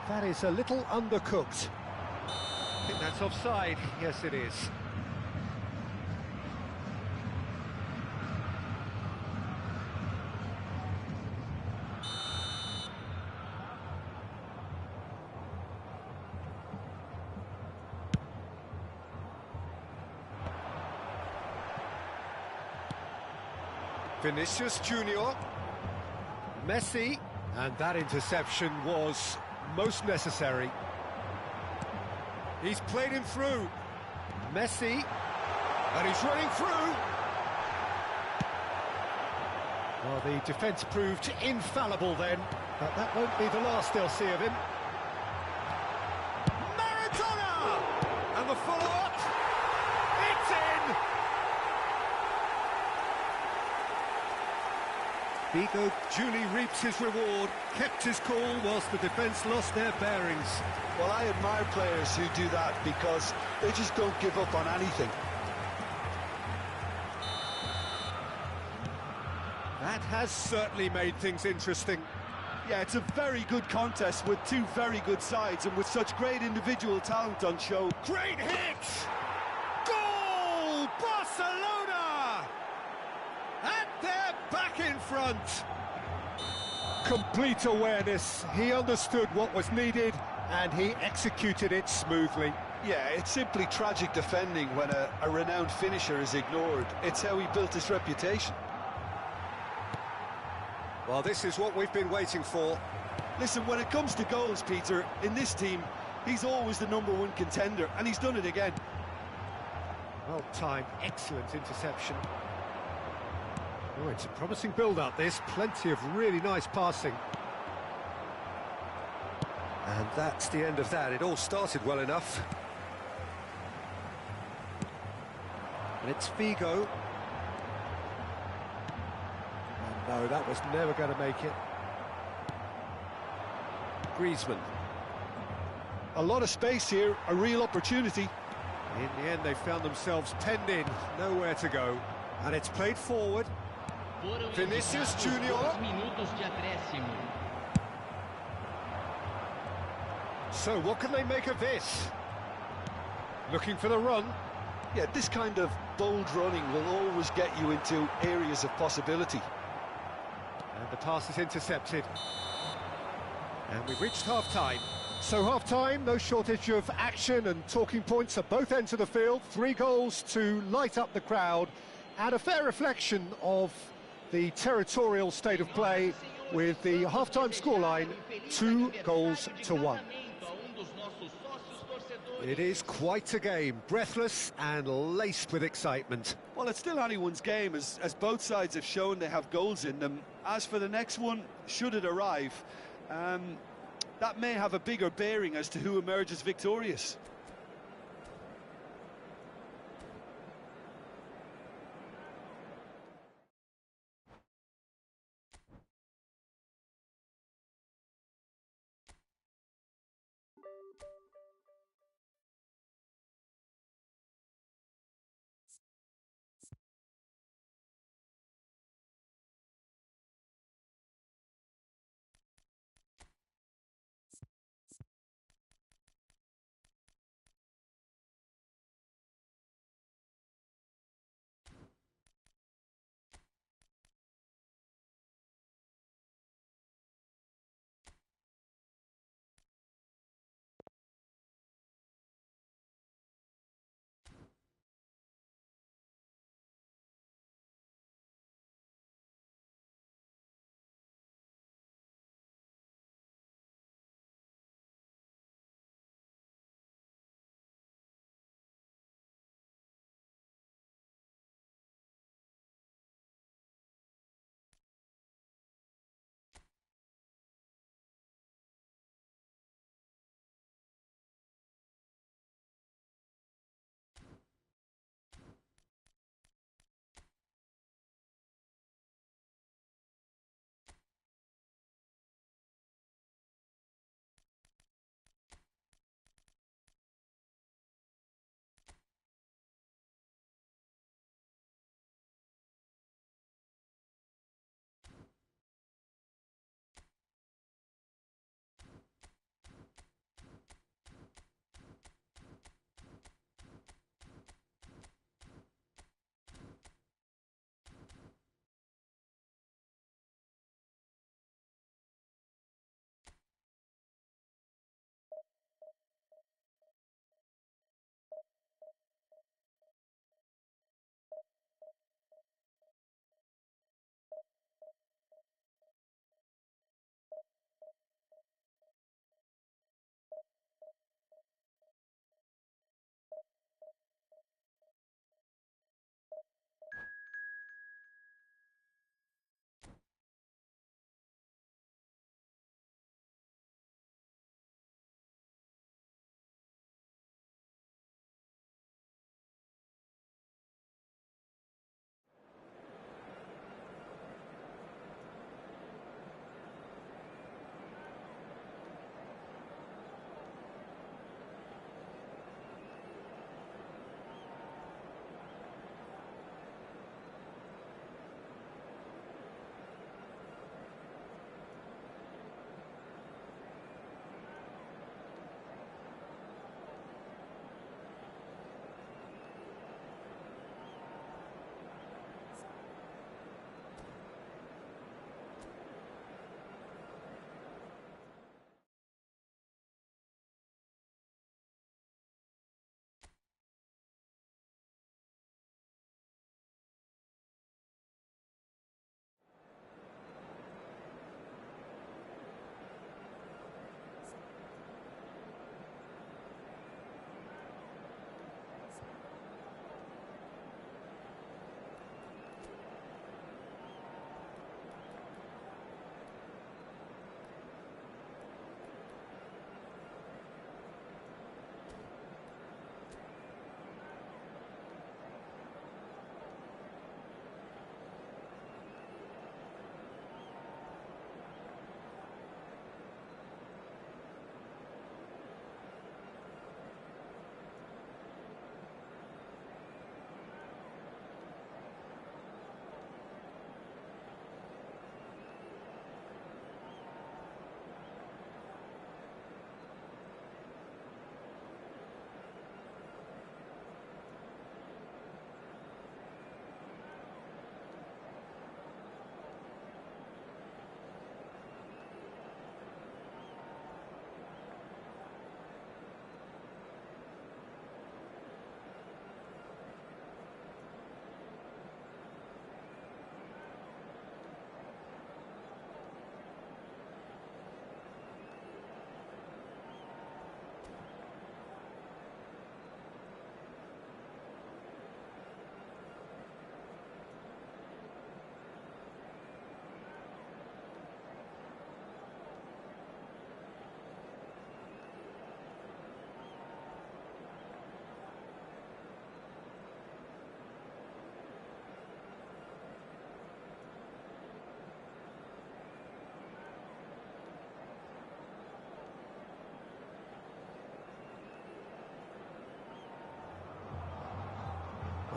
that is a little undercooked. I think that's offside. Yes, it is. Vinicius Junior, Messi, and that interception was most necessary. He's played him through. Messi, and he's running through. Well, the defence proved infallible then, but that won't be the last they'll see of him. Maradona! And the follow-up, it's in! Vigo duly reaps his reward, kept his cool whilst the defence lost their bearings. Well, I admire players who do that because they just don't give up on anything. That has certainly made things interesting. Yeah, it's a very good contest with two very good sides and with such great individual talent on show. Great hit! Goal! Barcelona! And they're back in front. Complete awareness. He understood what was needed and he executed it smoothly. Yeah, it's simply tragic defending when a renowned finisher is ignored. It's how he built his reputation. Well, this is what we've been waiting for. Listen, when it comes to goals, Peter, in this team, he's always the #1 contender, and he's done it again. Well timed, excellent interception. Oh, it's a promising build-up, this. Plenty of really nice passing. And that's the end of that. It all started well enough. And it's Vigo. No, that was never going to make it. Griezmann. A lot of space here, a real opportunity. In the end, they found themselves penned in, nowhere to go. And it's played forward. Vinicius Junior. So, what can they make of this? Looking for the run. Yeah, this kind of bold running will always get you into areas of possibility. And the pass is intercepted. And we've reached half-time. So half-time, no shortage of action and talking points at both ends of the field. 3 goals to light up the crowd. And a fair reflection of the territorial state of play with the half-time scoreline 2-1. It is quite a game, breathless and laced with excitement. Well, it's still anyone's game, as both sides have shown they have goals in them. As for the next one, should it arrive, that may have a bigger bearing as to who emerges victorious.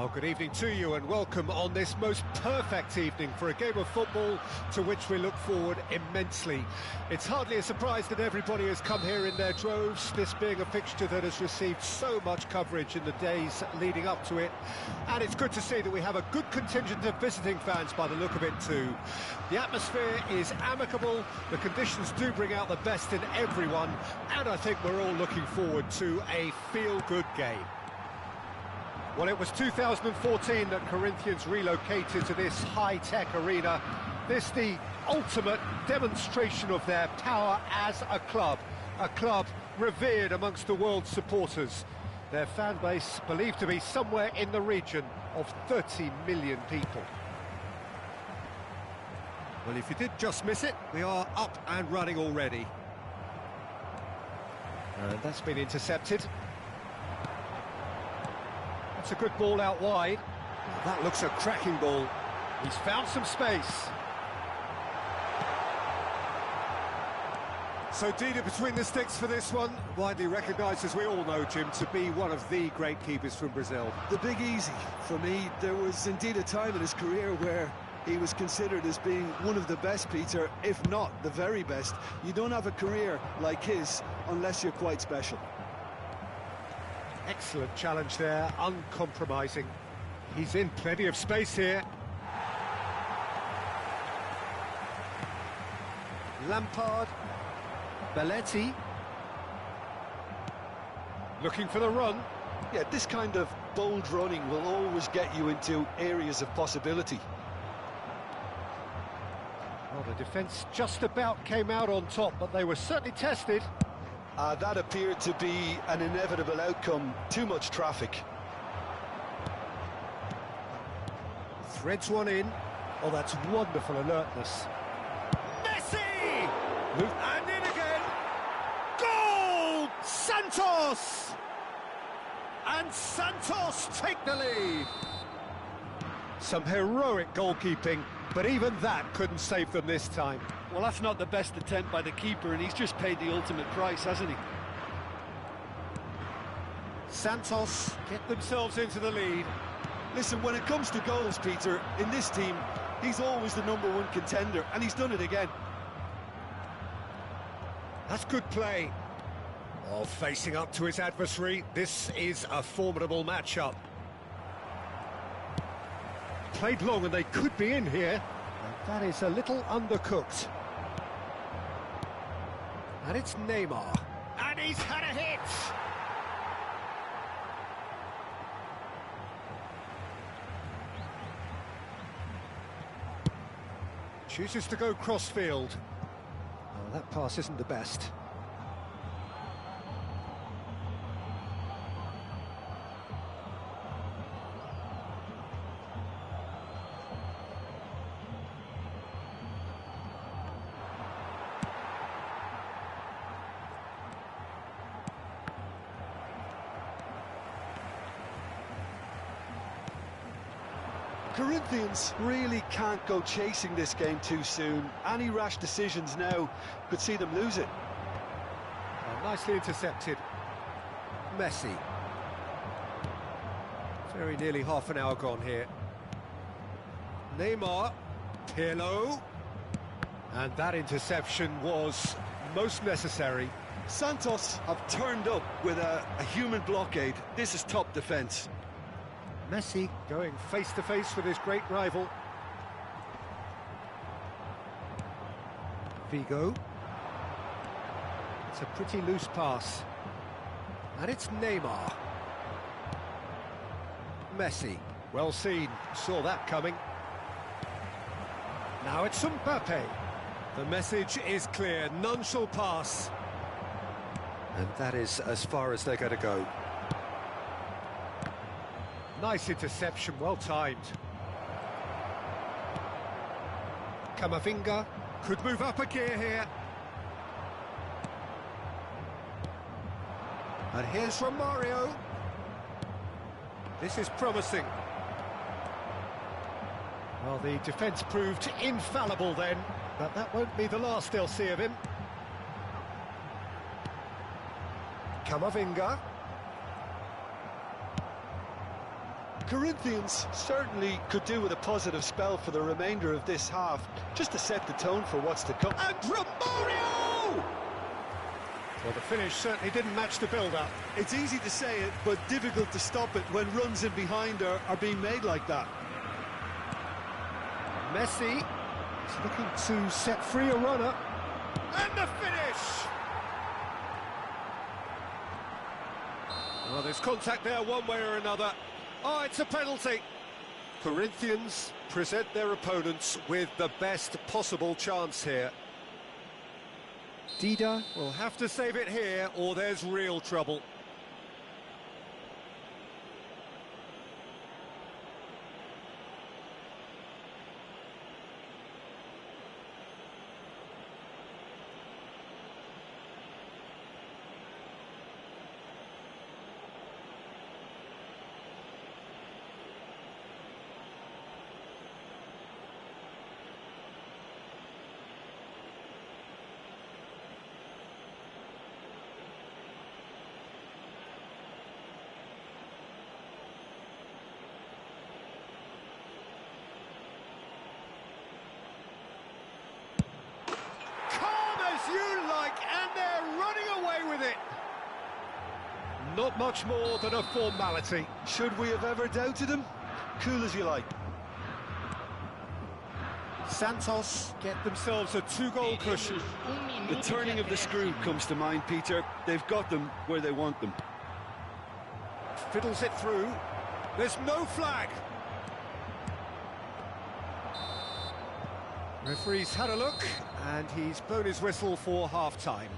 Oh, good evening to you and welcome on this most perfect evening for a game of football to which we look forward immensely. It's hardly a surprise that everybody has come here in their droves, this being a fixture that has received so much coverage in the days leading up to it. And it's good to see that we have a good contingent of visiting fans by the look of it too. The atmosphere is amicable, the conditions do bring out the best in everyone, and I think we're all looking forward to a feel-good game. Well, it was 2014 that Corinthians relocated to this high-tech arena. This the ultimate demonstration of their power as a club revered amongst the world's supporters. Their fan base believed to be somewhere in the region of 30 million people. Well, if you did just miss it, we are up and running already. And that's been intercepted. It's a good ball out wide. That looks a cracking ball. He's found some space. So Dida between the sticks for this one, widely recognised, as we all know, Jim, to be one of the great keepers from Brazil. The big easy for me. There was indeed a time in his career where he was considered as being one of the best, Peter, if not the very best. You don't have a career like his unless you're quite special. Excellent challenge there, uncompromising. He's in plenty of space here. Lampard, Belletti. Looking for the run. Yeah, this kind of bold running will always get you into areas of possibility. Well, the defence just about came out on top, but they were certainly tested. That appeared to be an inevitable outcome. Too much traffic. Threads one in. Oh, that's wonderful alertness. Messi! And in again! Goal! Santos! And Santos take the lead. Some heroic goalkeeping, but even that couldn't save them this time. Well, that's not the best attempt by the keeper, and he's just paid the ultimate price, hasn't he? Santos get themselves into the lead. Listen, when it comes to goals, Peter, in this team, he's always the #1 contender, and he's done it again. That's good play. Oh, facing up to his adversary, this is a formidable matchup. Played long and they could be in here. And that is a little undercooked. And it's Neymar. And he's had a hit! Chooses to go cross-field. Oh, that pass isn't the best. Corinthians really can't go chasing this game too soon. Any rash decisions now could see them lose it. Oh, nicely intercepted. Messi. Very nearly half an hour gone here. Neymar. Pirlo. And that interception was most necessary. Santos have turned up with a human blockade. This is top defence. Messi going face-to-face with his great rival. Vigo. It's a pretty loose pass. And it's Neymar. Messi. Well seen. Saw that coming. Now it's Mbappe. The message is clear. None shall pass. And that is as far as they're going to go. Nice interception, well timed. Camavinga could move up a gear here. And here's Romario. This is promising. Well, the defence proved infallible then, but that won't be the last they'll see of him. Camavinga. Corinthians certainly could do with a positive spell for the remainder of this half, just to set the tone for what's to come. And Romario! Well, the finish certainly didn't match the build-up. It's easy to say it, but difficult to stop it when runs in behind are being made like that. Messi is looking to set free a runner. And the finish! Well, there's contact there one way or another. Oh, it's a penalty. Corinthians present their opponents with the best possible chance here. Dida will have to save it here, or there's real trouble. You like, and they're running away with it. Not much more than a formality. Should we have ever doubted him? Cool as you like. Santos get themselves a 2-goal cushion. The turning of the screw comes to mind, Peter. They've got them where they want them. Fiddles it through. There's no flag. Referee's had a look, and he's blown his whistle for half-time.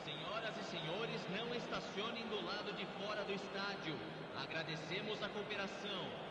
Senhoras e senhores, não estacionem do lado de fora do estádio. Agradecemos a cooperação.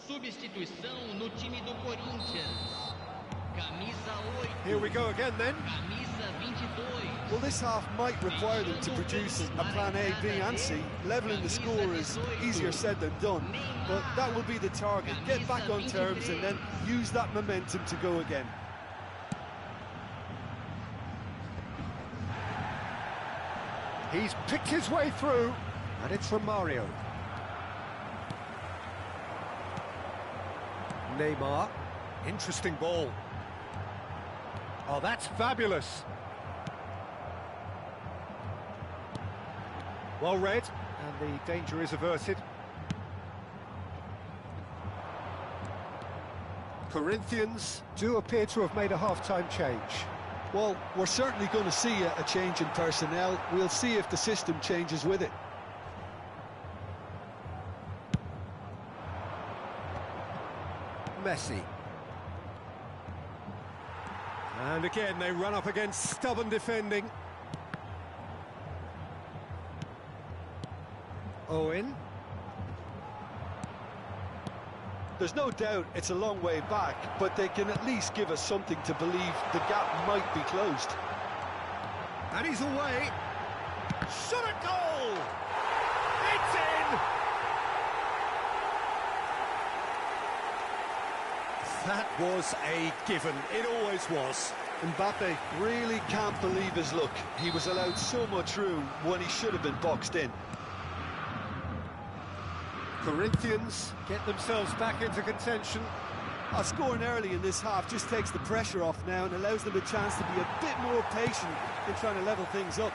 Substituição no time do Corinthians. Camisa 8. Here we go again then. Camisa 22. Well, this half might require them to produce a plan A, B and C. Levelling the score is easier said than done, but that will be the target. Get back on terms and then use that momentum to go again. He's picked his way through, and it's from Mario. Neymar, interesting ball. Oh, that's fabulous. Well read, and the danger is averted. Corinthians do appear to have made a half-time change. Well, we're certainly going to see a change in personnel. We'll see if the system changes with it. Messi. And again, they run up against stubborn defending. Owen. There's no doubt it's a long way back, but they can at least give us something to believe the gap might be closed. And he's away. Shot a goal! It's in! That was a given. It always was. Mbappe really can't believe his luck. He was allowed so much room when he should have been boxed in. Corinthians get themselves back into contention. Scoring early in this half just takes the pressure off now and allows them a chance to be a bit more patient in trying to level things up.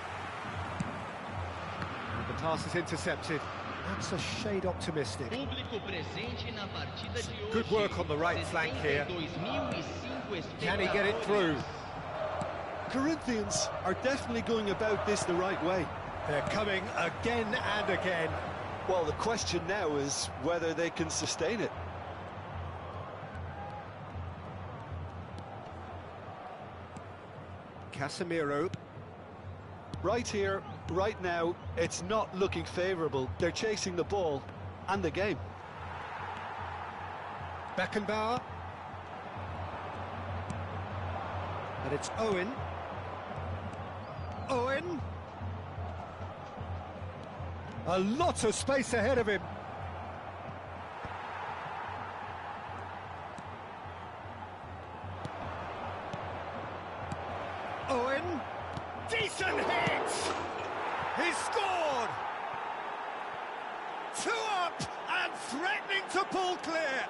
And the pass is intercepted. That's a shade optimistic. Público presente na partida de hoje. Good work on the right flank here. 62.005 Can he get it through? Corinthians are definitely going about this the right way. They're coming again and again. Well, the question now is whether they can sustain it. Casemiro. Right here, right now, it's not looking favourable. They're chasing the ball and the game. Beckenbauer. And it's Owen. Owen. A lot of space ahead of him. Owen. Decent hit! He's scored! 2 up and threatening to pull clear.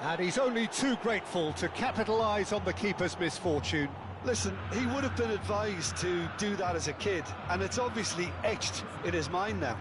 And he's only too grateful to capitalise on the keeper's misfortune. Listen, he would have been advised to do that as a kid, and it's obviously etched in his mind now.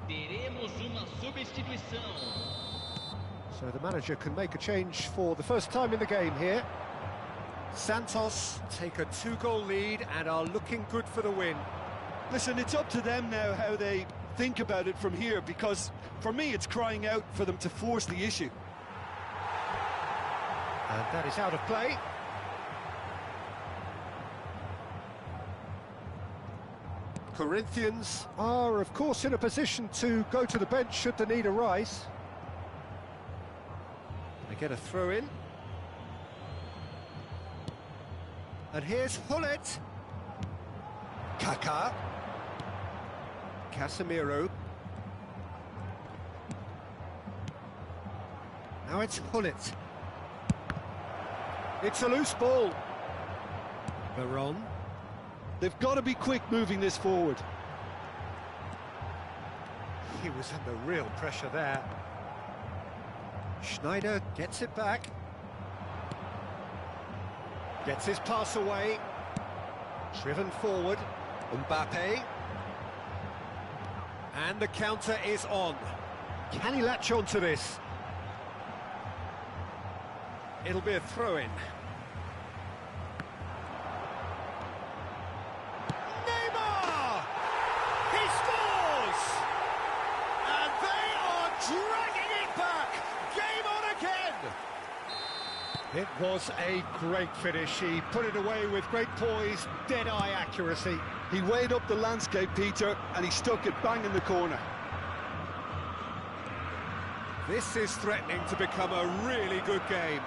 Teremos uma substituição. So the manager can make a change for the first time in the game here. Santos take a 2-goal lead and are looking good for the win. Listen, it's up to them now how they think about it from here, because for me it's crying out for them to force the issue. And that is out of play. Corinthians are, of course, in a position to go to the bench should the need arise. They get a throw in. And here's Hullet. Kaká. Casemiro. Now it's Hullet. It's a loose ball. Veron. They've got to be quick moving this forward. He was under real pressure there. Schneider gets it back. Gets his pass away. Driven forward. Mbappe. And the counter is on. Can he latch on to this? It'll be a throw-in. Neymar! He scores! And they are dragging it back! Game on again! It was a great finish. He put it away with great poise, dead-eye accuracy. He weighed up the landscape, Peter, and he stuck it bang in the corner. This is threatening to become a really good game.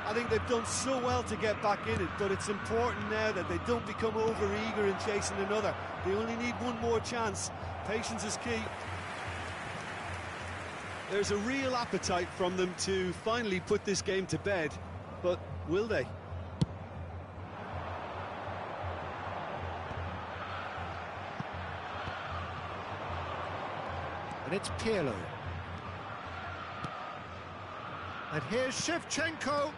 I think they've done so well to get back in it, but it's important now that they don't become over-eager in chasing another. They only need one more chance. Patience is key. There's a real appetite from them to finally put this game to bed, but will they? And it's Pirlo. And here's Shevchenko.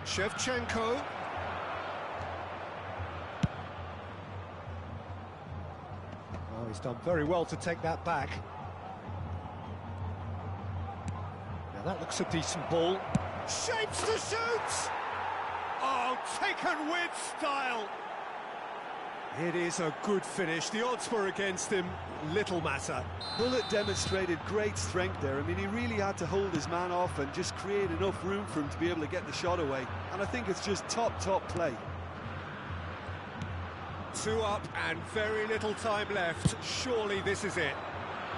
Shevchenko. Oh, he's done very well to take that back. Now that looks a decent ball. Shapes to shoot! Oh, taken with style! It is a good finish. The odds were against him. Little matter. Hullet demonstrated great strength there. I mean, he really had to hold his man off and just create enough room for him to be able to get the shot away. And I think it's just top play. 2 up and very little time left. Surely this is it.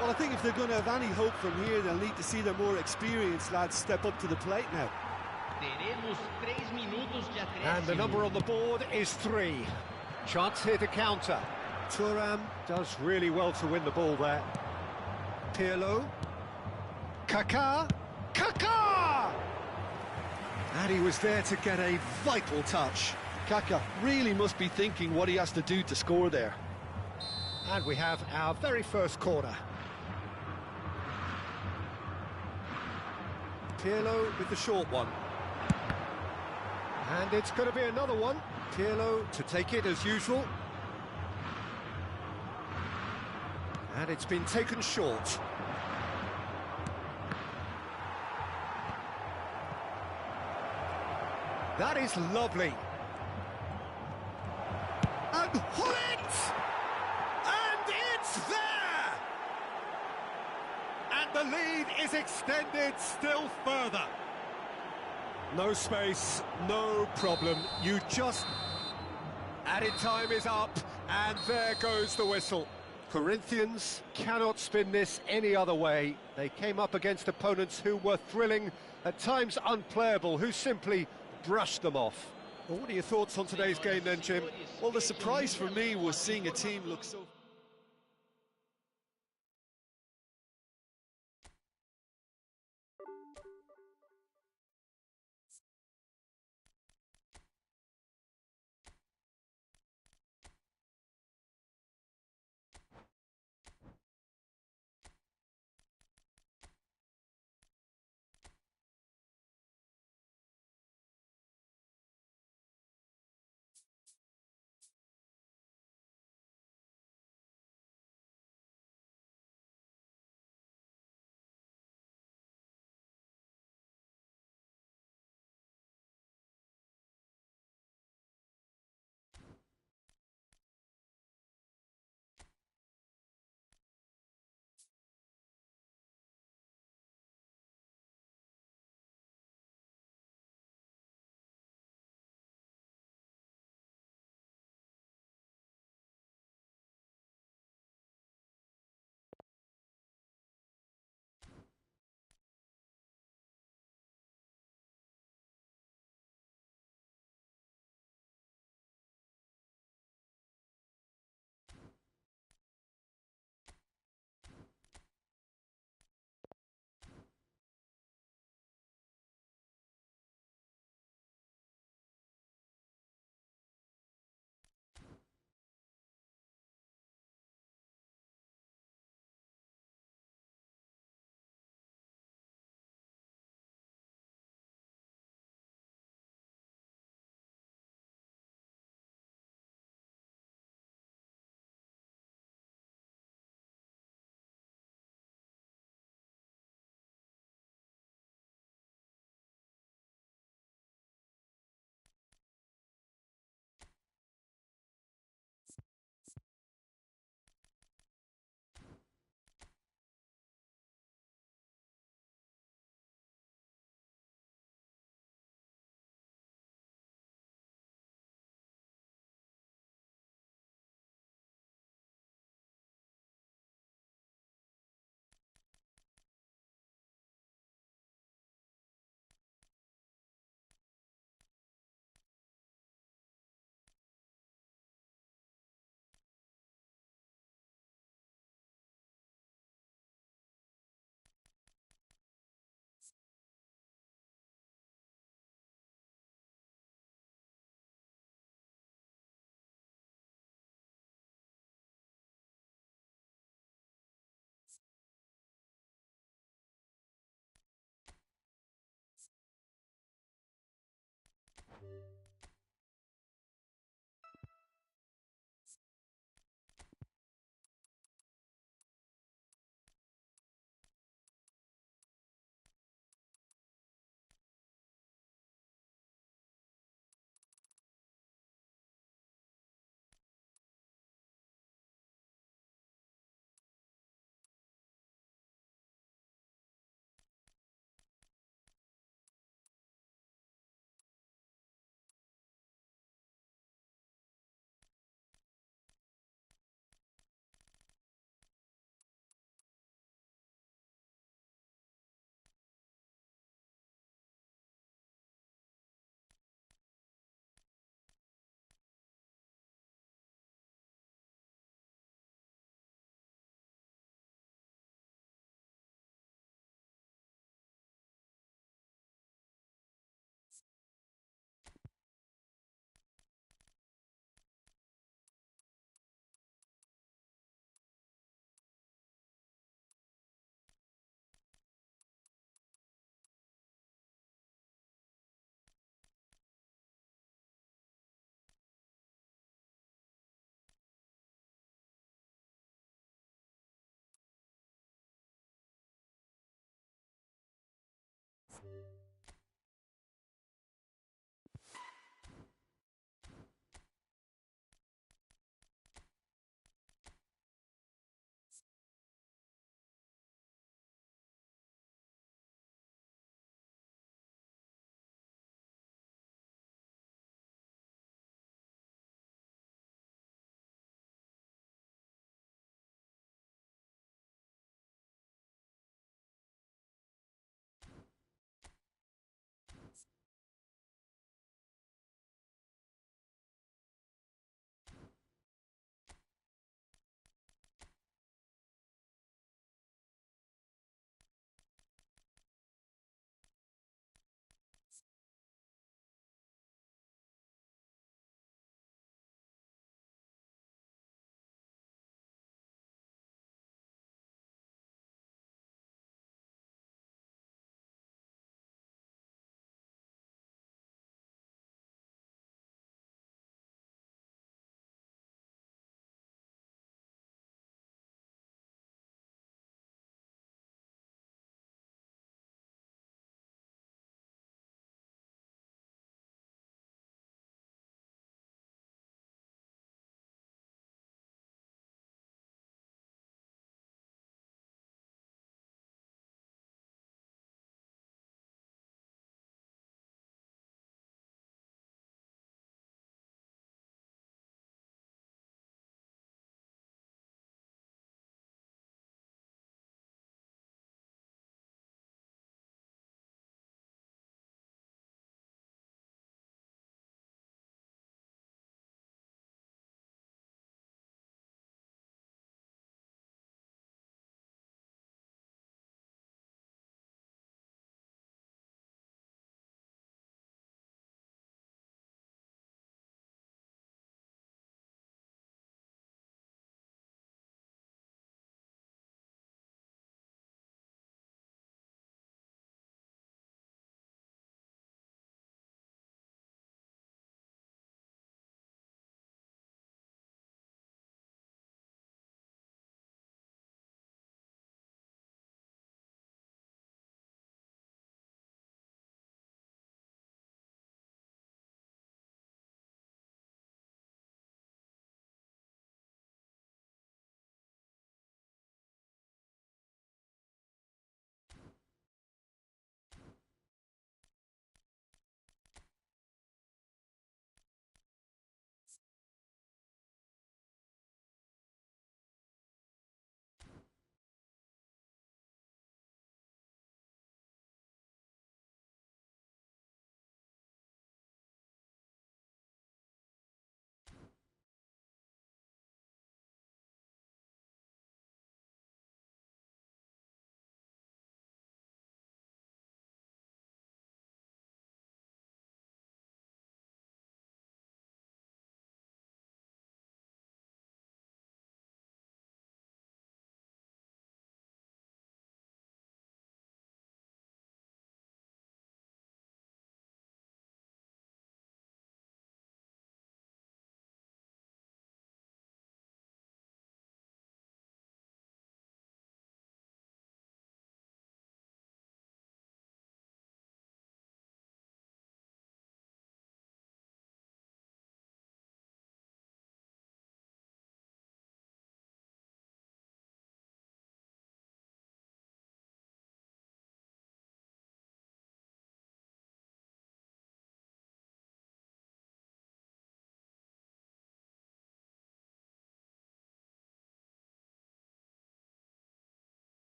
Well, I think if they're going to have any hope from here, they'll need to see their more experienced lads step up to the plate now. Teremos 3 minutos de acréscimo. And the number on the board is 3. Chance here to counter. Thuram does really well to win the ball there. Pirlo. Kaká. Kaká! And he was there to get a vital touch. Kaká really must be thinking what he has to do to score there. And we have our very first corner. Pirlo with the short one. And it's going to be another one. Pirlo to take it as usual. And it's been taken short. That is lovely. And Hullet! And it's there! And the lead is extended still further. No space, no problem. You just... Added time is up, and there goes the whistle. Corinthians cannot spin this any other way. They came up against opponents who were thrilling, at times unplayable, who simply brushed them off. Well, what are your thoughts on today's game then, Jim? Well, the surprise for me was seeing a team look so...